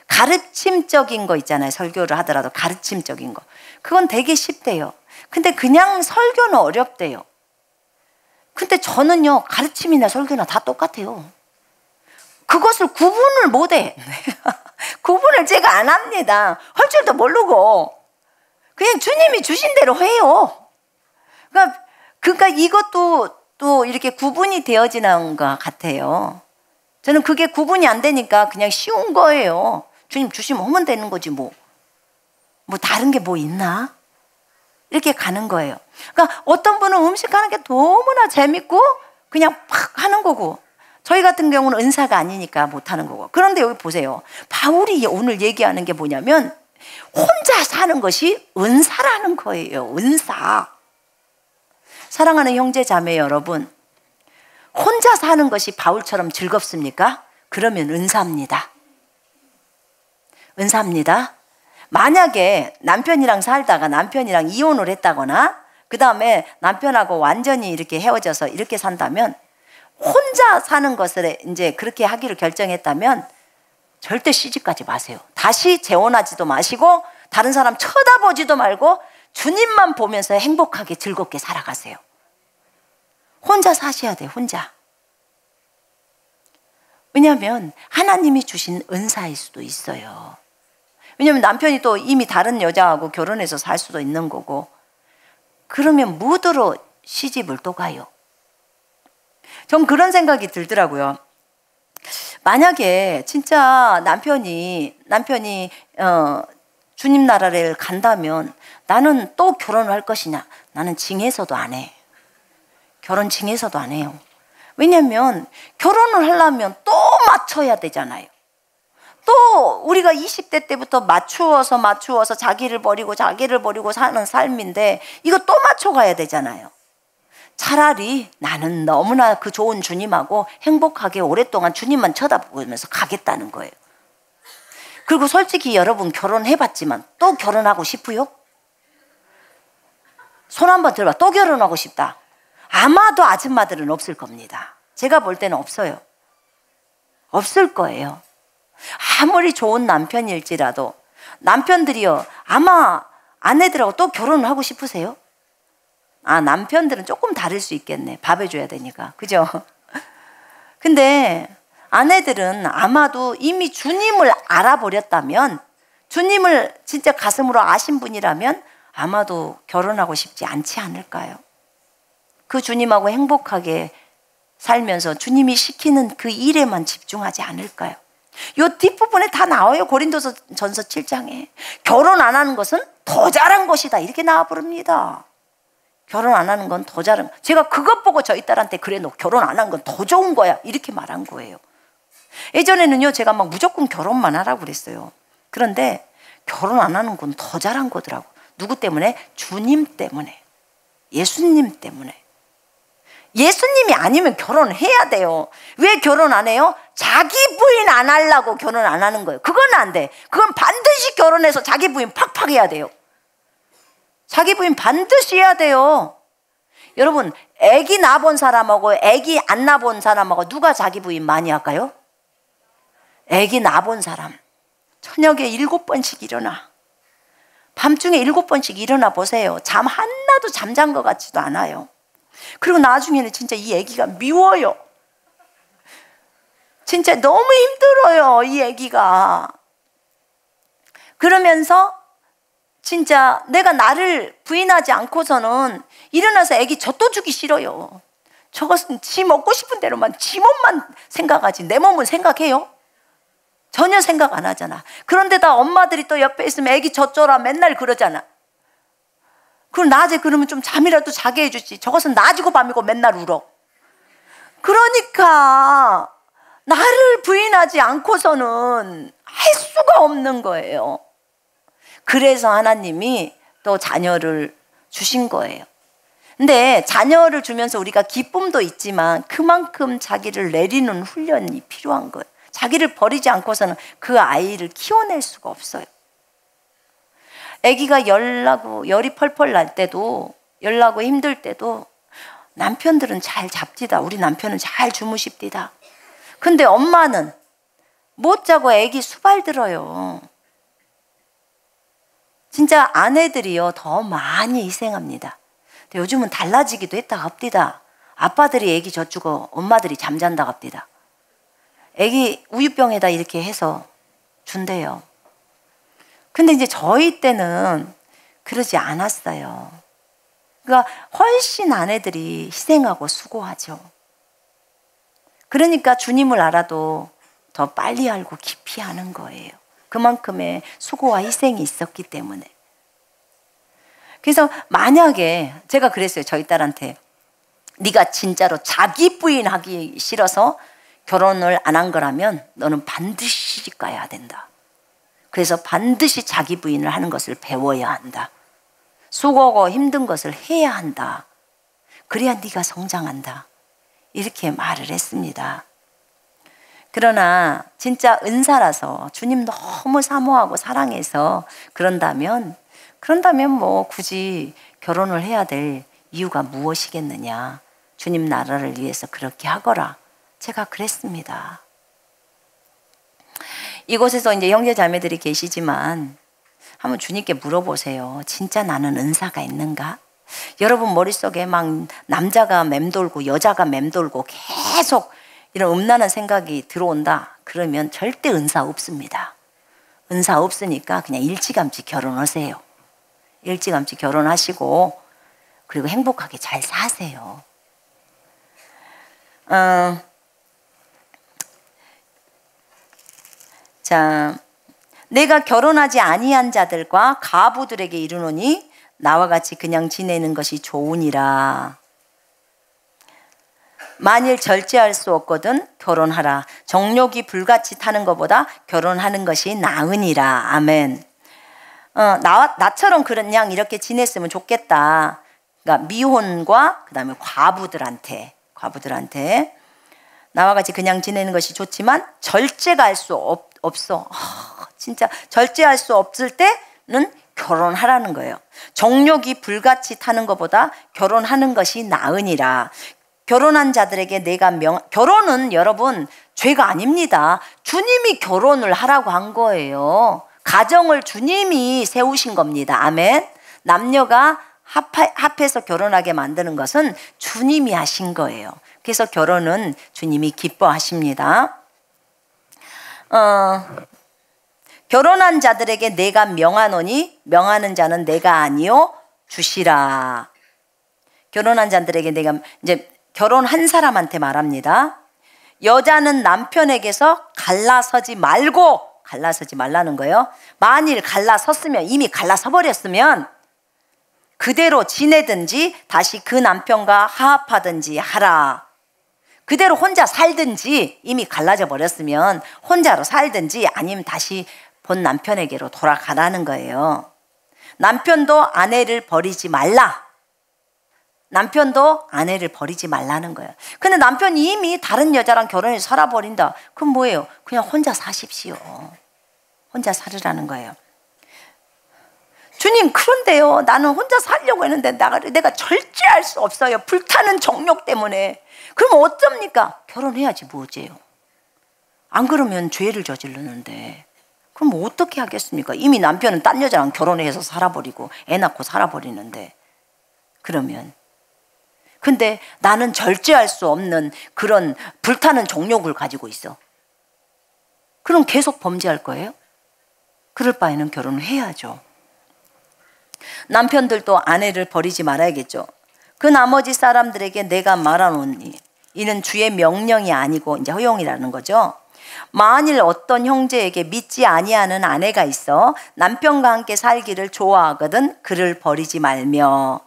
가르침적인 거 있잖아요. 설교를 하더라도 가르침적인 거. 그건 되게 쉽대요. 근데 그냥 설교는 어렵대요. 근데 저는요, 가르침이나 설교나 다 똑같아요. 그것을 구분을 못해. 구분을 제가 안 합니다. 할 줄도 모르고 그냥 주님이 주신 대로 해요. 그러니까 이것도 또 이렇게 구분이 되어지는 것 같아요. 저는 그게 구분이 안 되니까 그냥 쉬운 거예요. 주님 주시면 하면 되는 거지 뭐 다른 게 뭐 있나? 이렇게 가는 거예요. 그러니까 어떤 분은 음식하는 게 너무나 재밌고 그냥 팍 하는 거고, 저희 같은 경우는 은사가 아니니까 못하는 거고. 그런데 여기 보세요. 바울이 오늘 얘기하는 게 뭐냐면 혼자 사는 것이 은사라는 거예요. 은사. 사랑하는 형제 자매 여러분, 혼자 사는 것이 바울처럼 즐겁습니까? 그러면 은사입니다. 은사입니다. 만약에 남편이랑 살다가 남편이랑 이혼을 했다거나 그 다음에 남편하고 완전히 이렇게 헤어져서 이렇게 산다면, 혼자 사는 것을 이제 그렇게 하기로 결정했다면 절대 시집가지 마세요. 다시 재혼하지도 마시고 다른 사람 쳐다보지도 말고 주님만 보면서 행복하게 즐겁게 살아가세요. 혼자 사셔야 돼요. 혼자. 왜냐하면 하나님이 주신 은사일 수도 있어요. 왜냐하면 남편이 또 이미 다른 여자하고 결혼해서 살 수도 있는 거고, 그러면 무드로 시집을 또 가요. 전 그런 생각이 들더라고요. 만약에 진짜 남편이 주님 나라를 간다면 나는 또 결혼을 할 것이냐? 나는 징해서도 안 해. 결혼 징해서도 안 해요. 왜냐하면 결혼을 하려면 또 맞춰야 되잖아요. 또 우리가 20대 때부터 맞추어서 자기를 버리고 사는 삶인데 이거 또 맞춰가야 되잖아요. 차라리 나는 너무나 그 좋은 주님하고 행복하게 오랫동안 주님만 쳐다보면서 가겠다는 거예요. 그리고 솔직히 여러분 결혼해봤지만 또 결혼하고 싶어요? 손 한번 들어봐. 또 결혼하고 싶다. 아마도 아줌마들은 없을 겁니다. 제가 볼 때는 없어요. 없을 거예요. 아무리 좋은 남편일지라도. 남편들이요, 아마 아내들하고 또 결혼을 하고 싶으세요? 남편들은 조금 다를 수 있겠네. 밥 해줘야 되니까. 그죠? 근데 아내들은 아마도 이미 주님을 알아버렸다면, 주님을 진짜 가슴으로 아신 분이라면 아마도 결혼하고 싶지 않지 않을까요? 그 주님하고 행복하게 살면서 주님이 시키는 그 일에만 집중하지 않을까요? 요 뒷부분에 다 나와요. 고린도서 전서 7장에. 결혼 안 하는 것은 더 잘한 것이다. 이렇게 나와 부릅니다. 결혼 안 하는 건 더 잘한. 제가 그것 보고 저희 딸한테 그래, 너 결혼 안 한 건 더 좋은 거야. 이렇게 말한 거예요. 예전에는요, 제가 막 무조건 결혼만 하라고 그랬어요. 그런데 결혼 안 하는 건 더 잘한 거더라고. 누구 때문에? 주님 때문에. 예수님 때문에. 예수님이 아니면 결혼해야 돼요. 왜 결혼 안 해요? 자기 부인 안 하려고 결혼 안 하는 거예요. 그건 안 돼. 그건 반드시 결혼해서 자기 부인 팍팍 해야 돼요. 자기 부인 반드시 해야 돼요. 여러분, 아기 낳아본 사람하고 아기 안 낳아본 사람하고 누가 자기 부인 많이 할까요? 아기 낳아본 사람. 저녁에 7번씩 일어나. 밤중에 7번씩 일어나 보세요. 잠 하나도 잠잔 것 같지도 않아요. 그리고 나중에는 진짜 이 아기가 미워요. 진짜 너무 힘들어요, 이 아기가. 그러면서 진짜 내가 나를 부인하지 않고서는 일어나서 아기 젖도 주기 싫어요. 저것은 지 먹고 싶은 대로만 지 몸만 생각하지 내 몸은 생각해요? 전혀 생각 안 하잖아. 그런데다 엄마들이 또 옆에 있으면 아기 젖줘라 맨날 그러잖아. 그럼 낮에 그러면 좀 잠이라도 자게 해주지. 저것은 낮이고 밤이고 맨날 울어. 그러니까 나를 부인하지 않고서는 할 수가 없는 거예요. 그래서 하나님이 또 자녀를 주신 거예요. 근데 자녀를 주면서 우리가 기쁨도 있지만 그만큼 자기를 내리는 훈련이 필요한 거예요. 자기를 버리지 않고서는 그 아이를 키워낼 수가 없어요. 아기가 열이 펄펄 날 때도, 열나고 힘들 때도 남편들은 잘 잡디다. 우리 남편은 잘 주무십디다. 근데 엄마는 못 자고 아기 수발 들어요. 진짜 아내들이요 더 많이 희생합니다. 근데 요즘은 달라지기도 했다 합디다. 아빠들이 아기 젖주고 엄마들이 잠잔다 합디다. 아기 우유병에다 이렇게 해서 준대요. 근데 이제 저희 때는 그러지 않았어요. 그러니까 훨씬 아내들이 희생하고 수고하죠. 그러니까 주님을 알아도 더 빨리 알고 깊이 아는 거예요. 그만큼의 수고와 희생이 있었기 때문에. 그래서 만약에 제가 그랬어요. 저희 딸한테 네가 진짜로 자기 부인하기 싫어서 결혼을 안 한 거라면 너는 반드시 시집 가야 된다. 그래서 반드시 자기 부인을 하는 것을 배워야 한다. 수고하고 힘든 것을 해야 한다. 그래야 네가 성장한다. 이렇게 말을 했습니다. 그러나 진짜 은사라서 주님 너무 사모하고 사랑해서 그런다면 뭐 굳이 결혼을 해야 될 이유가 무엇이겠느냐. 주님 나라를 위해서 그렇게 하거라. 제가 그랬습니다. 이곳에서 이제 형제 자매들이 계시지만 한번 주님께 물어보세요. 진짜 나는 은사가 있는가? 여러분 머릿속에 막 남자가 맴돌고 여자가 맴돌고 계속 이런 음란한 생각이 들어온다. 그러면 절대 은사 없습니다. 은사 없으니까 그냥 일찌감치 결혼하세요. 일찌감치 결혼하시고 그리고 행복하게 잘 사세요. 자, 내가 결혼하지 아니한 자들과 가부들에게 이르노니 나와 같이 그냥 지내는 것이 좋으니라. 만일 절제할 수 없거든 결혼하라. 정욕이 불같이 타는 것보다 결혼하는 것이 나으니라. 아멘. 나처럼 그냥 이렇게 지냈으면 좋겠다. 그러니까 미혼과 그다음에 과부들한테 나와 같이 그냥 지내는 것이 좋지만 절제가 할 수 없어. 진짜 절제할 수 없을 때는 결혼하라는 거예요. 정욕이 불같이 타는 것보다 결혼하는 것이 나으니라. 결혼한 자들에게 결혼은 여러분 죄가 아닙니다. 주님이 결혼을 하라고 한 거예요. 가정을 주님이 세우신 겁니다. 아멘. 남녀가 합해서 결혼하게 만드는 것은 주님이 하신 거예요. 그래서 결혼은 주님이 기뻐하십니다. 결혼한 자들에게 내가 명하노니 명하는 자는 내가 아니요 주시라. 결혼한 자들에게 내가 이제 결혼한 사람한테 말합니다. 여자는 남편에게서 갈라서지 말라는 거예요. 만일 갈라섰으면 이미 갈라서 버렸으면 그대로 지내든지 다시 그 남편과 화합하든지 하라. 그대로 혼자 살든지 이미 갈라져 버렸으면 혼자로 살든지 아니면 다시 본 남편에게로 돌아가라는 거예요. 남편도 아내를 버리지 말라. 남편도 아내를 버리지 말라는 거예요. 근데 남편이 이미 다른 여자랑 결혼해서 살아버린다. 그럼 뭐예요? 그냥 혼자 사십시오. 혼자 살으라는 거예요. 주님 그런데요 나는 혼자 살려고 했는데 내가 절제할 수 없어요. 불타는 정욕 때문에. 그럼 어쩝니까? 결혼해야지 뭐지요. 안 그러면 죄를 저지르는데 그럼 뭐 어떻게 하겠습니까? 이미 남편은 딴 여자랑 결혼해서 살아버리고 애 낳고 살아버리는데. 그러면. 근데 나는 절제할 수 없는 그런 불타는 정욕을 가지고 있어. 그럼 계속 범죄할 거예요? 그럴 바에는 결혼을 해야죠. 남편들도 아내를 버리지 말아야겠죠. 그 나머지 사람들에게 내가 말하노니 이는 주의 명령이 아니고 이제 허용이라는 거죠. 만일 어떤 형제에게 믿지 아니하는 아내가 있어 남편과 함께 살기를 좋아하거든 그를 버리지 말며,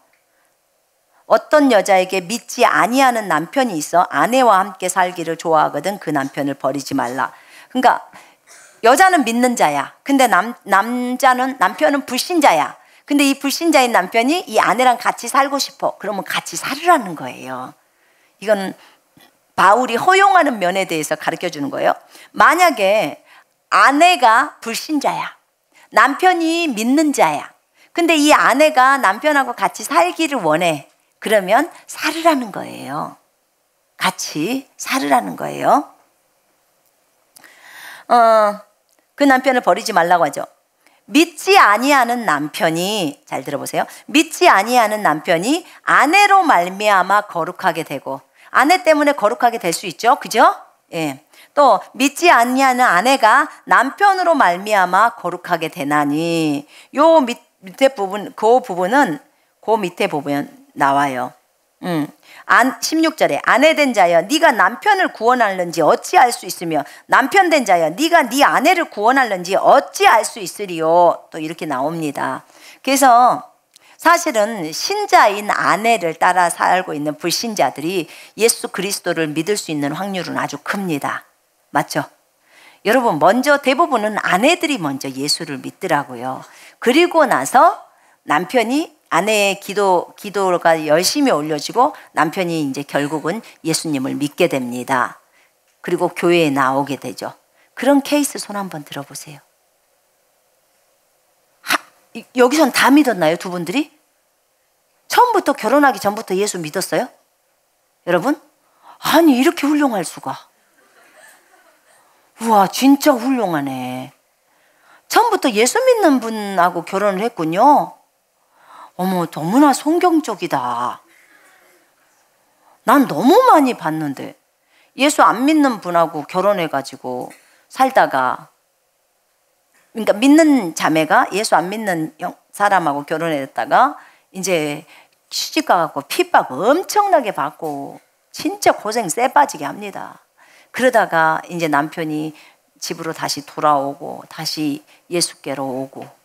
어떤 여자에게 믿지 아니하는 남편이 있어 아내와 함께 살기를 좋아하거든 그 남편을 버리지 말라. 그러니까 여자는 믿는 자야. 근데 남편은 불신자야. 근데 이 불신자인 남편이 이 아내랑 같이 살고 싶어. 그러면 같이 살으라는 거예요. 이건 바울이 허용하는 면에 대해서 가르쳐 주는 거예요. 만약에 아내가 불신자야. 남편이 믿는 자야. 근데 이 아내가 남편하고 같이 살기를 원해. 그러면 살으라는 거예요. 같이 살으라는 거예요. 그 남편을 버리지 말라고 하죠. 믿지 아니하는 남편이, 잘 들어보세요. 믿지 아니하는 남편이 아내로 말미암아 거룩하게 되고, 아내 때문에 거룩하게 될 수 있죠. 그죠? 예. 또 믿지 아니하는 아내가 남편으로 말미암아 거룩하게 되나니, 요 밑에 부분, 그 밑에 부분 나와요. 16절에 아내 된 자여 네가 남편을 구원하는지 어찌 알 수 있으며 남편 된 자여 네가 네 아내를 구원하는지 어찌 알 수 있으리요. 또 이렇게 나옵니다. 그래서 사실은 신자인 아내를 따라 살고 있는 불신자들이 예수 그리스도를 믿을 수 있는 확률은 아주 큽니다. 맞죠? 여러분, 먼저 대부분은 아내들이 먼저 예수를 믿더라고요. 그리고 나서 남편이, 아내의 기도가 열심히 올려지고 남편이 이제 결국은 예수님을 믿게 됩니다. 그리고 교회에 나오게 되죠. 그런 케이스 손 한번 들어보세요. 여기선 다 믿었나요, 두 분들이? 처음부터 결혼하기 전부터 예수 믿었어요? 여러분? 아니, 이렇게 훌륭할 수가. 우와, 진짜 훌륭하네. 처음부터 예수 믿는 분하고 결혼을 했군요. 어머, 너무나 성경적이다. 난 너무 많이 봤는데 예수 안 믿는 분하고 결혼해가지고 살다가, 그러니까 믿는 자매가 예수 안 믿는 사람하고 결혼했다가 이제 시집가갖고 핍박 엄청나게 받고 진짜 고생 쎄 빠지게 합니다. 그러다가 이제 남편이 집으로 다시 돌아오고 다시 예수께로 오고,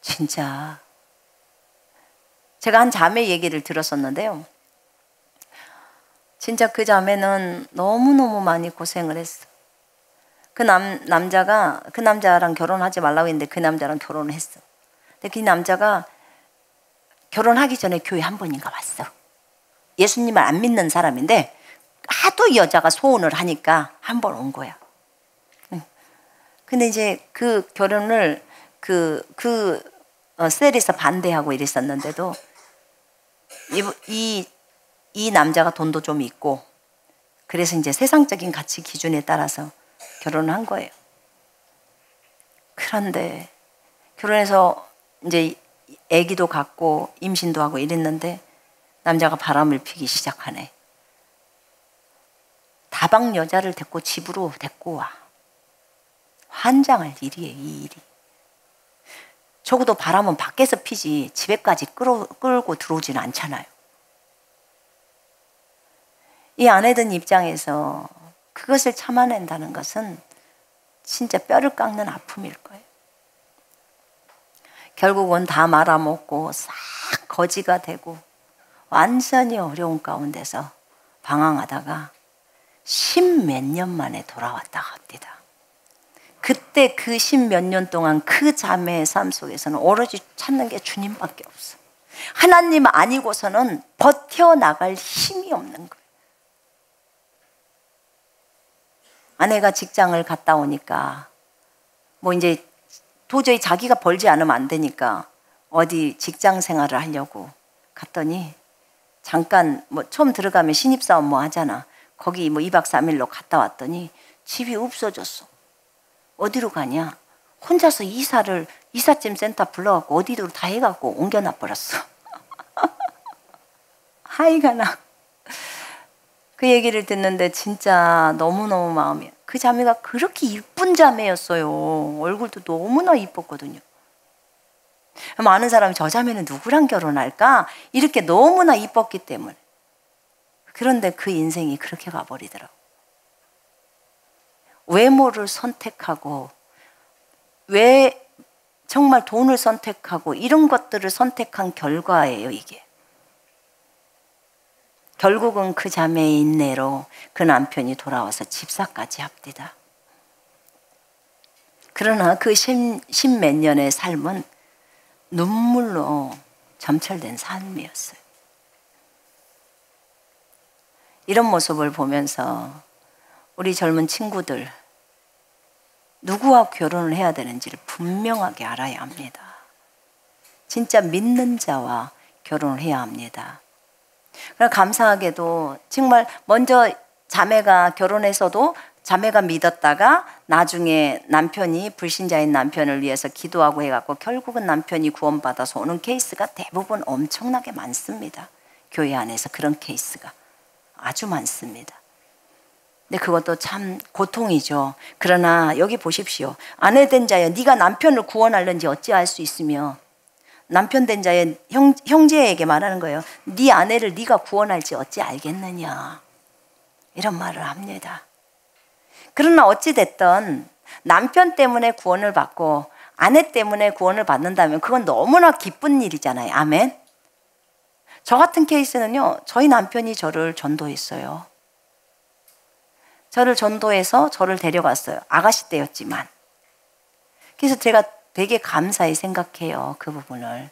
진짜 제가 한 자매 얘기를 들었었는데요. 진짜 그 자매는 너무너무 많이 고생을 했어. 그 남자가 그 남자랑 결혼하지 말라고 했는데 그 남자랑 결혼을 했어. 근데 그 남자가 결혼하기 전에 교회 한 번인가 왔어. 예수님을 안 믿는 사람인데 하도 여자가 소원을 하니까 한 번 온 거야. 근데 이제 그 결혼을 셀에서 반대하고 이랬었는데도 이 남자가 돈도 좀 있고, 그래서 이제 세상적인 가치 기준에 따라서 결혼을 한 거예요. 그런데 결혼해서 이제 아기도 갖고 임신도 하고 이랬는데 남자가 바람을 피기 시작하네. 다방 여자를 데리고 집으로 데리고 와. 환장할 일이에요, 이 일이. 적어도 바람은 밖에서 피지 집에까지 끌고 들어오지는 않잖아요. 이 아내들 입장에서 그것을 참아낸다는 것은 진짜 뼈를 깎는 아픔일 거예요. 결국은 다 말아먹고 싹 거지가 되고 완전히 어려운 가운데서 방황하다가 10몇 년 만에 돌아왔다 합니다. 그때 그 10몇 년 동안 그 자매의 삶 속에서는 오로지 찾는 게 주님밖에 없어. 하나님 아니고서는 버텨나갈 힘이 없는 거예요. 아내가 직장을 갔다 오니까 뭐 이제 도저히 자기가 벌지 않으면 안 되니까 어디 직장 생활을 하려고 갔더니 잠깐 뭐 처음 들어가면 신입사원 뭐 하잖아. 거기 뭐 2박 3일로 갔다 왔더니 집이 없어졌어. 어디로 가냐? 혼자서 이삿짐 센터 불러갖고 어디로 다 해갖고 옮겨놔 버렸어. 하이가 나. 그 얘기를 듣는데 진짜 너무너무 마음이, 그 자매가 그렇게 이쁜 자매였어요. 얼굴도 너무나 이뻤거든요. 많은 사람이 저 자매는 누구랑 결혼할까? 이렇게 너무나 이뻤기 때문에. 그런데 그 인생이 그렇게 가버리더라고. 외모를 선택하고, 왜 정말 돈을 선택하고 이런 것들을 선택한 결과예요, 이게. 결국은 그 자매의 인내로 그 남편이 돌아와서 집사까지 합디다. 그러나 그 십몇 년의 삶은 눈물로 점철된 삶이었어요. 이런 모습을 보면서 우리 젊은 친구들, 누구와 결혼을 해야 되는지를 분명하게 알아야 합니다. 진짜 믿는 자와 결혼을 해야 합니다. 그러나 감사하게도 정말 먼저 자매가 결혼해서도 자매가 믿었다가 나중에 남편이, 불신자인 남편을 위해서 기도하고 해갖고 결국은 남편이 구원받아서 오는 케이스가 대부분 엄청나게 많습니다. 교회 안에서 그런 케이스가 아주 많습니다. 근데 그것도 참 고통이죠. 그러나 여기 보십시오. 아내 된 자여 네가 남편을 구원하려는지 어찌할 수 있으며, 남편 된 자의 형제에게 말하는 거예요. 네 아내를 네가 구원할지 어찌 알겠느냐, 이런 말을 합니다. 그러나 어찌 됐든 남편 때문에 구원을 받고 아내 때문에 구원을 받는다면 그건 너무나 기쁜 일이잖아요. 아멘. 저 같은 케이스는요, 저희 남편이 저를 전도했어요. 저를 전도해서 저를 데려갔어요. 아가씨 때였지만. 그래서 제가 되게 감사히 생각해요, 그 부분을.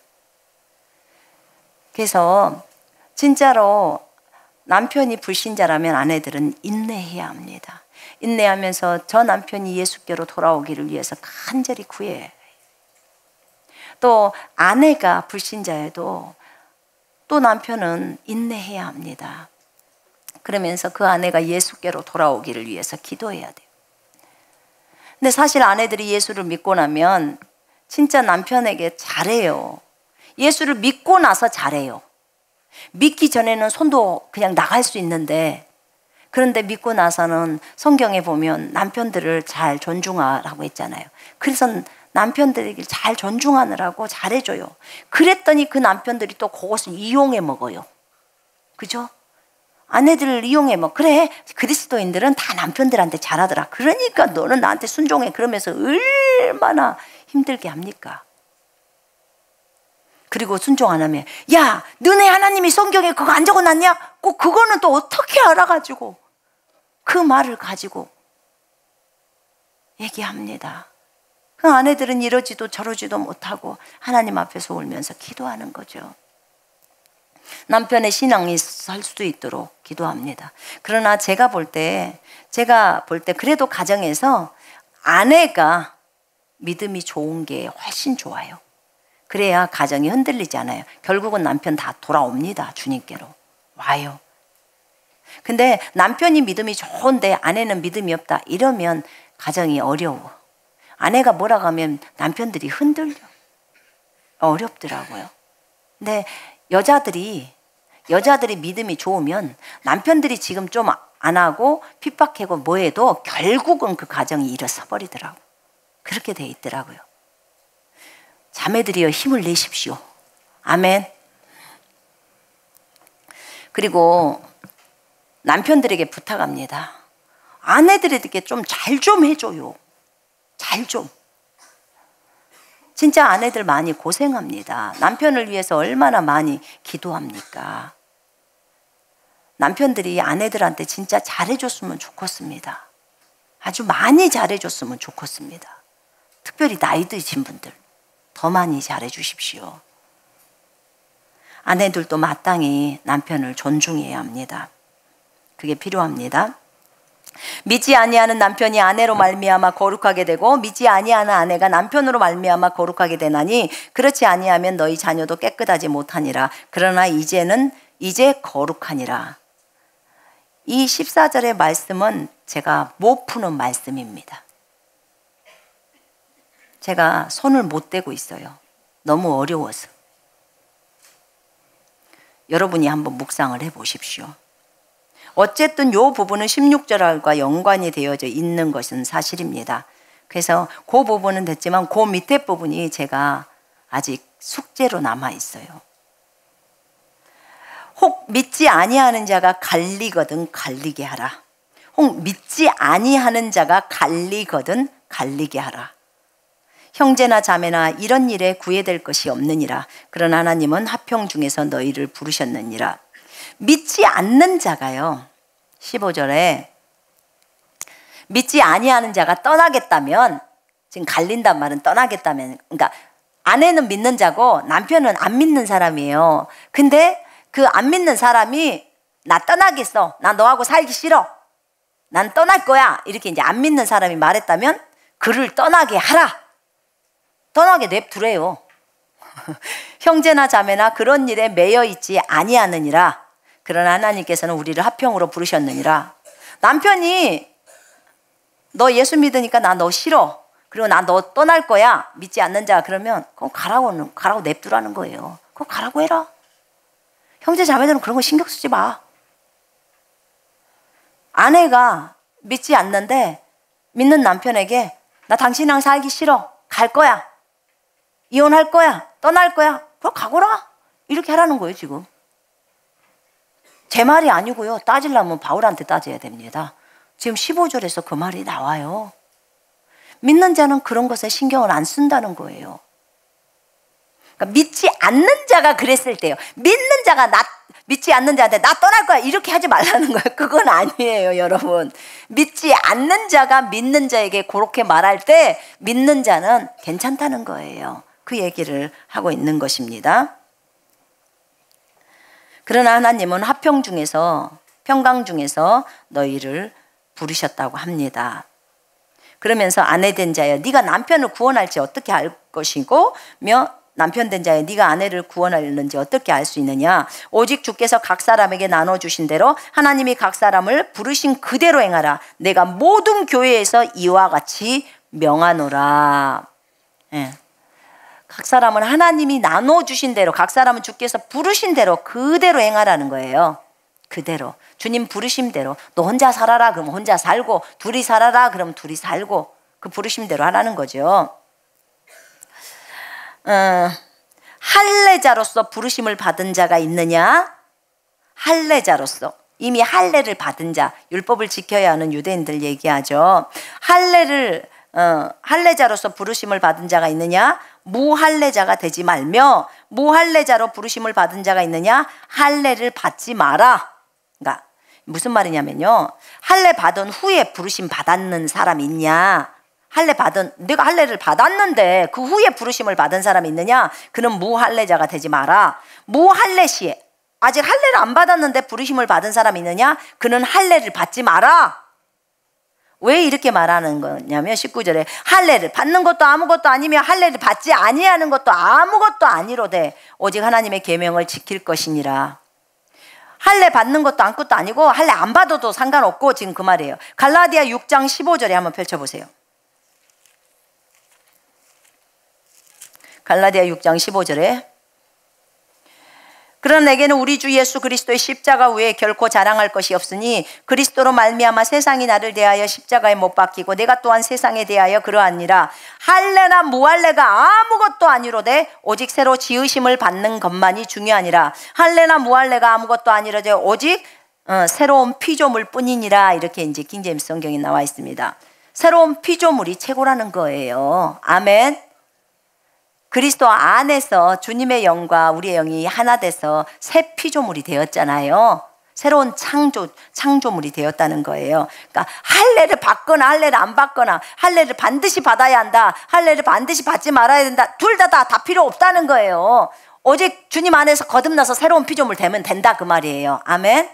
그래서 진짜로 남편이 불신자라면 아내들은 인내해야 합니다. 인내하면서 저 남편이 예수께로 돌아오기를 위해서 간절히 구해요. 또 아내가 불신자여도 또 남편은 인내해야 합니다. 그러면서 그 아내가 예수께로 돌아오기를 위해서 기도해야 돼요. 근데 사실 아내들이 예수를 믿고 나면 진짜 남편에게 잘해요. 예수를 믿고 나서 잘해요. 믿기 전에는 손도 그냥 나갈 수 있는데, 그런데 믿고 나서는 성경에 보면 남편들을 잘 존중하라고 했잖아요. 그래서 남편들에게 잘 존중하느라고 잘해줘요. 그랬더니 그 남편들이 또 그것을 이용해 먹어요. 그죠? 아내들을 이용해 먹어. 그래, 그리스도인들은 다 남편들한테 잘하더라. 그러니까 너는 나한테 순종해. 그러면서 얼마나 힘들게 합니까? 그리고 순종 안 하면, 야, 너네 하나님이 성경에 그거 안 적어놨냐? 꼭 그거는 또 어떻게 알아가지고 그 말을 가지고 얘기합니다. 그 아내들은 이러지도 저러지도 못하고 하나님 앞에서 울면서 기도하는 거죠. 남편의 신앙이 살 수도 있도록 기도합니다. 그러나 제가 볼 때 그래도 가정에서 아내가 믿음이 좋은 게 훨씬 좋아요. 그래야 가정이 흔들리지 않아요. 결국은 남편 다 돌아옵니다. 주님께로 와요. 근데 남편이 믿음이 좋은데 아내는 믿음이 없다, 이러면 가정이 어려워. 아내가 뭐라고 하면 남편들이 흔들려. 어렵더라고요. 근데 여자들이 믿음이 좋으면 남편들이 지금 좀 안 하고 핍박하고 뭐해도 결국은 그 가정이 일어서 버리더라고. 그렇게 돼 있더라고요. 자매들이여 힘을 내십시오. 아멘. 그리고 남편들에게 부탁합니다. 아내들에게 좀 잘 좀 해줘요. 잘 좀. 진짜 아내들 많이 고생합니다. 남편을 위해서 얼마나 많이 기도합니까? 남편들이 아내들한테 진짜 잘해줬으면 좋겠습니다. 아주 많이 잘해줬으면 좋겠습니다. 특별히 나이 드신 분들 더 많이 잘해주십시오. 아내들도 마땅히 남편을 존중해야 합니다. 그게 필요합니다. 믿지 아니하는 남편이 아내로 말미암아 거룩하게 되고 믿지 아니하는 아내가 남편으로 말미암아 거룩하게 되나니 그렇지 아니하면 너희 자녀도 깨끗하지 못하니라. 그러나 이제 거룩하니라. 이 14절의 말씀은 제가 못 푸는 말씀입니다. 제가 손을 못 대고 있어요. 너무 어려워서. 여러분이 한번 묵상을 해 보십시오. 어쨌든 이 부분은 16절과 연관이 되어져 있는 것은 사실입니다. 그래서 그 부분은 됐지만 그 밑에 부분이 제가 아직 숙제로 남아 있어요. 혹 믿지 아니하는 자가 갈리거든 갈리게 하라. 혹 믿지 아니하는 자가 갈리거든 갈리게 하라. 형제나 자매나 이런 일에 구애될 것이 없느니라. 그러나 하나님은 화평 중에서 너희를 부르셨느니라. 믿지 않는 자가요. 15절에 믿지 아니하는 자가 떠나겠다면, 지금 갈린단 말은 떠나겠다면, 그러니까 아내는 믿는 자고 남편은 안 믿는 사람이에요. 근데 그 안 믿는 사람이 나 떠나겠어. 나 너하고 살기 싫어. 난 떠날 거야. 이렇게 이제 안 믿는 사람이 말했다면 그를 떠나게 하라. 떠나게 냅두래요. 형제나 자매나 그런 일에 매여 있지 아니하느니라. 그러나 하나님께서는 우리를 화평으로 부르셨느니라. 남편이 너 예수 믿으니까 나 너 싫어. 그리고 나 너 떠날 거야. 믿지 않는 자 그러면 그럼 가라고 냅두라는 거예요. 그거 가라고 해라. 형제 자매들은 그런 거 신경 쓰지 마. 아내가 믿지 않는데 믿는 남편에게 나 당신이랑 살기 싫어. 갈 거야. 이혼할 거야. 떠날 거야. 그럼 가거라. 이렇게 하라는 거예요 지금. 제 말이 아니고요. 따지려면 바울한테 따져야 됩니다. 지금 15절에서 그 말이 나와요. 믿는 자는 그런 것에 신경을 안 쓴다는 거예요. 그러니까 믿지 않는 자가 그랬을 때요. 믿는 자가 믿지 않는 자한테 나 떠날 거야 이렇게 하지 말라는 거예요. 그건 아니에요 여러분. 믿지 않는 자가 믿는 자에게 그렇게 말할 때 믿는 자는 괜찮다는 거예요. 그 얘기를 하고 있는 것입니다. 그러나 하나님은 화평 중에서 평강 중에서 너희를 부르셨다고 합니다. 그러면서 아내 된 자여 네가 남편을 구원할지 어떻게 알 것이고 남편 된 자여 네가 아내를 구원하려는지 어떻게 알 수 있느냐. 오직 주께서 각 사람에게 나눠주신 대로 하나님이 각 사람을 부르신 그대로 행하라. 내가 모든 교회에서 이와 같이 명하노라. 예. 각 사람은 하나님이 나눠주신 대로, 각 사람은 주께서 부르신 대로 그대로 행하라는 거예요. 그대로. 주님 부르심대로. 너 혼자 살아라 그러면 혼자 살고, 둘이 살아라 그러면 둘이 살고, 그 부르심대로 하라는 거죠. 할례자로서 부르심을 받은 자가 있느냐? 할례자로서 이미 할례를 받은 자, 율법을 지켜야 하는 유대인들 얘기하죠. 할례자로서 부르심을 받은 자가 있느냐? 무할례자가 되지 말며, 무할례자로 부르심을 받은 자가 있느냐? 할례를 받지 마라. 그러니까 무슨 말이냐면요, 할례 받은 후에 부르심 받았는 사람이 있냐? 내가 할례를 받았는데 그 후에 부르심을 받은 사람이 있느냐? 그는 무할례자가 되지 마라. 무할례 시에 아직 할례를 안 받았는데 부르심을 받은 사람이 있느냐? 그는 할례를 받지 마라. 왜 이렇게 말하는 거냐면 19절에 할례를 받는 것도 아무것도 아니며 할례를 받지 아니하는 것도 아무것도 아니로되 오직 하나님의 계명을 지킬 것이니라. 할례 받는 것도 아무것도 아니고 할례 안 받아도 상관없고, 지금 그 말이에요. 갈라디아 6장 15절에 한번 펼쳐보세요. 갈라디아 6장 15절에 그러나 내게는 우리 주 예수 그리스도의 십자가 외에 결코 자랑할 것이 없으니 그리스도로 말미암아 세상이 나를 대하여 십자가에 못 박히고 내가 또한 세상에 대하여 그러하니라. 할례나 무할례가 아무것도 아니로되 오직 새로 지으심을 받는 것만이 중요하니라. 할례나 무할례가 아무것도 아니로되 오직 새로운 피조물 뿐이니라. 이렇게 이제 킹제임스 성경에 나와 있습니다. 새로운 피조물이 최고라는 거예요. 아멘. 그리스도 안에서 주님의 영과 우리의 영이 하나 돼서 새 피조물이 되었잖아요. 새로운 창조물이 되었다는 거예요. 그러니까 할례를 받거나 할례를 안 받거나, 할례를 반드시 받아야 한다, 할례를 반드시 받지 말아야 된다, 둘 다 필요 없다는 거예요. 오직 주님 안에서 거듭나서 새로운 피조물 되면 된다, 그 말이에요. 아멘.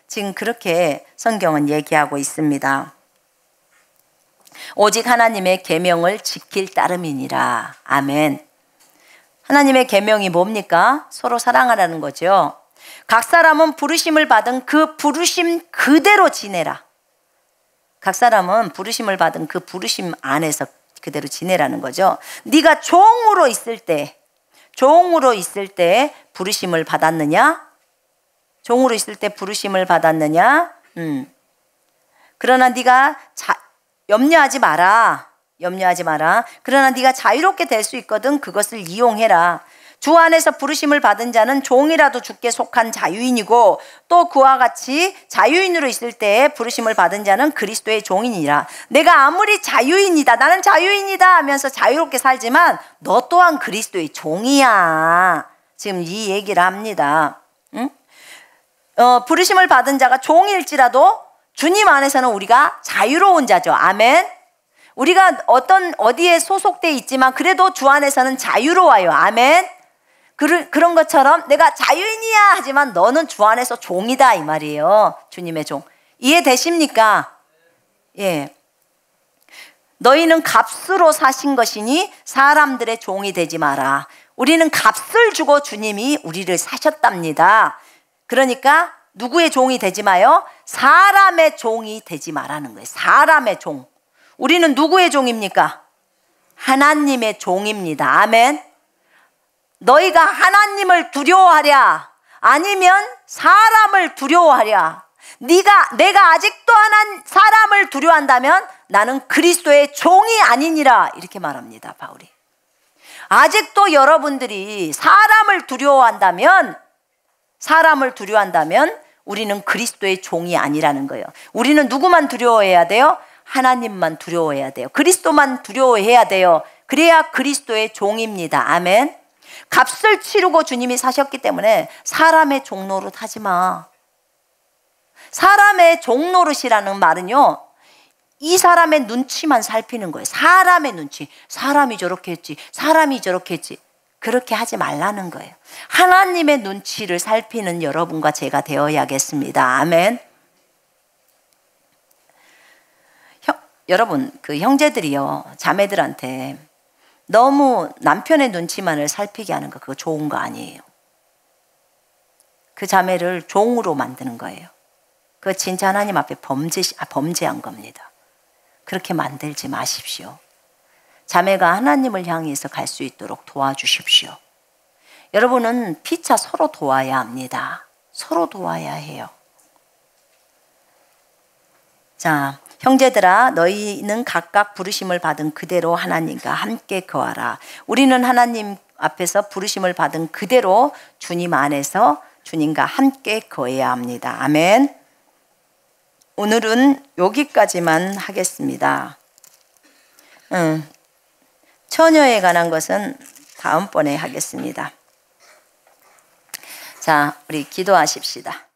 지금 그렇게 성경은 얘기하고 있습니다. 오직 하나님의 계명을 지킬 따름이니라. 아멘. 하나님의 계명이 뭡니까? 서로 사랑하라는 거죠. 각 사람은 부르심을 받은 그 부르심 그대로 지내라. 각 사람은 부르심을 받은 그 부르심 안에서 그대로 지내라는 거죠. 네가 종으로 있을 때 부르심을 받았느냐? 종으로 있을 때 부르심을 받았느냐? 그러나 네가 염려하지 마라. 그러나 네가 자유롭게 될 수 있거든. 그것을 이용해라. 주 안에서 부르심을 받은 자는 종이라도 주께 속한 자유인이고, 또 그와 같이 자유인으로 있을 때 부르심을 받은 자는 그리스도의 종이니라. 내가 아무리 자유인이다, 나는 자유인이다 하면서 자유롭게 살지만 너 또한 그리스도의 종이야. 지금 이 얘기를 합니다. 부르심을 받은 자가 종일지라도 주님 안에서는 우리가 자유로운 자죠. 아멘. 우리가 어디에 소속돼 있지만 그래도 주 안에서는 자유로워요. 아멘. 그런 것처럼 내가 자유인이야 하지만 너는 주 안에서 종이다 이 말이에요. 주님의 종. 이해되십니까? 예. 너희는 값으로 사신 것이니 사람들의 종이 되지 마라. 우리는 값을 주고 주님이 우리를 사셨답니다. 그러니까 누구의 종이 되지 마요? 사람의 종이 되지 마라는 거예요. 사람의 종. 우리는 누구의 종입니까? 하나님의 종입니다. 아멘. 너희가 하나님을 두려워하랴 아니면 사람을 두려워하랴. 내가 아직도 사람을 두려워한다면 나는 그리스도의 종이 아니니라. 이렇게 말합니다, 바울이. 아직도 여러분들이 사람을 두려워한다면 우리는 그리스도의 종이 아니라는 거예요. 우리는 누구만 두려워해야 돼요? 하나님만 두려워해야 돼요. 그리스도만 두려워해야 돼요. 그래야 그리스도의 종입니다. 아멘. 값을 치르고 주님이 사셨기 때문에 사람의 종 노릇하지 마. 사람의 종 노릇이라는 말은요, 이 사람의 눈치만 살피는 거예요. 사람의 눈치. 사람이 저렇게 했지, 사람이 저렇게 했지. 그렇게 하지 말라는 거예요. 하나님의 눈치를 살피는 여러분과 제가 되어야겠습니다. 아멘. 여러분, 그 형제들이요, 자매들한테 너무 남편의 눈치만을 살피게 하는 거, 그거 좋은 거 아니에요. 그 자매를 종으로 만드는 거예요. 그거 진짜 하나님 앞에 범죄한 겁니다. 그렇게 만들지 마십시오. 자매가 하나님을 향해서 갈 수 있도록 도와주십시오. 여러분은 피차 서로 도와야 합니다. 서로 도와야 해요. 자, 형제들아, 너희는 각각 부르심을 받은 그대로 하나님과 함께 거하라. 우리는 하나님 앞에서 부르심을 받은 그대로 주님 안에서 주님과 함께 거해야 합니다. 아멘. 오늘은 여기까지만 하겠습니다. 처녀에 관한 것은 다음번에 하겠습니다. 자, 우리 기도하십시다.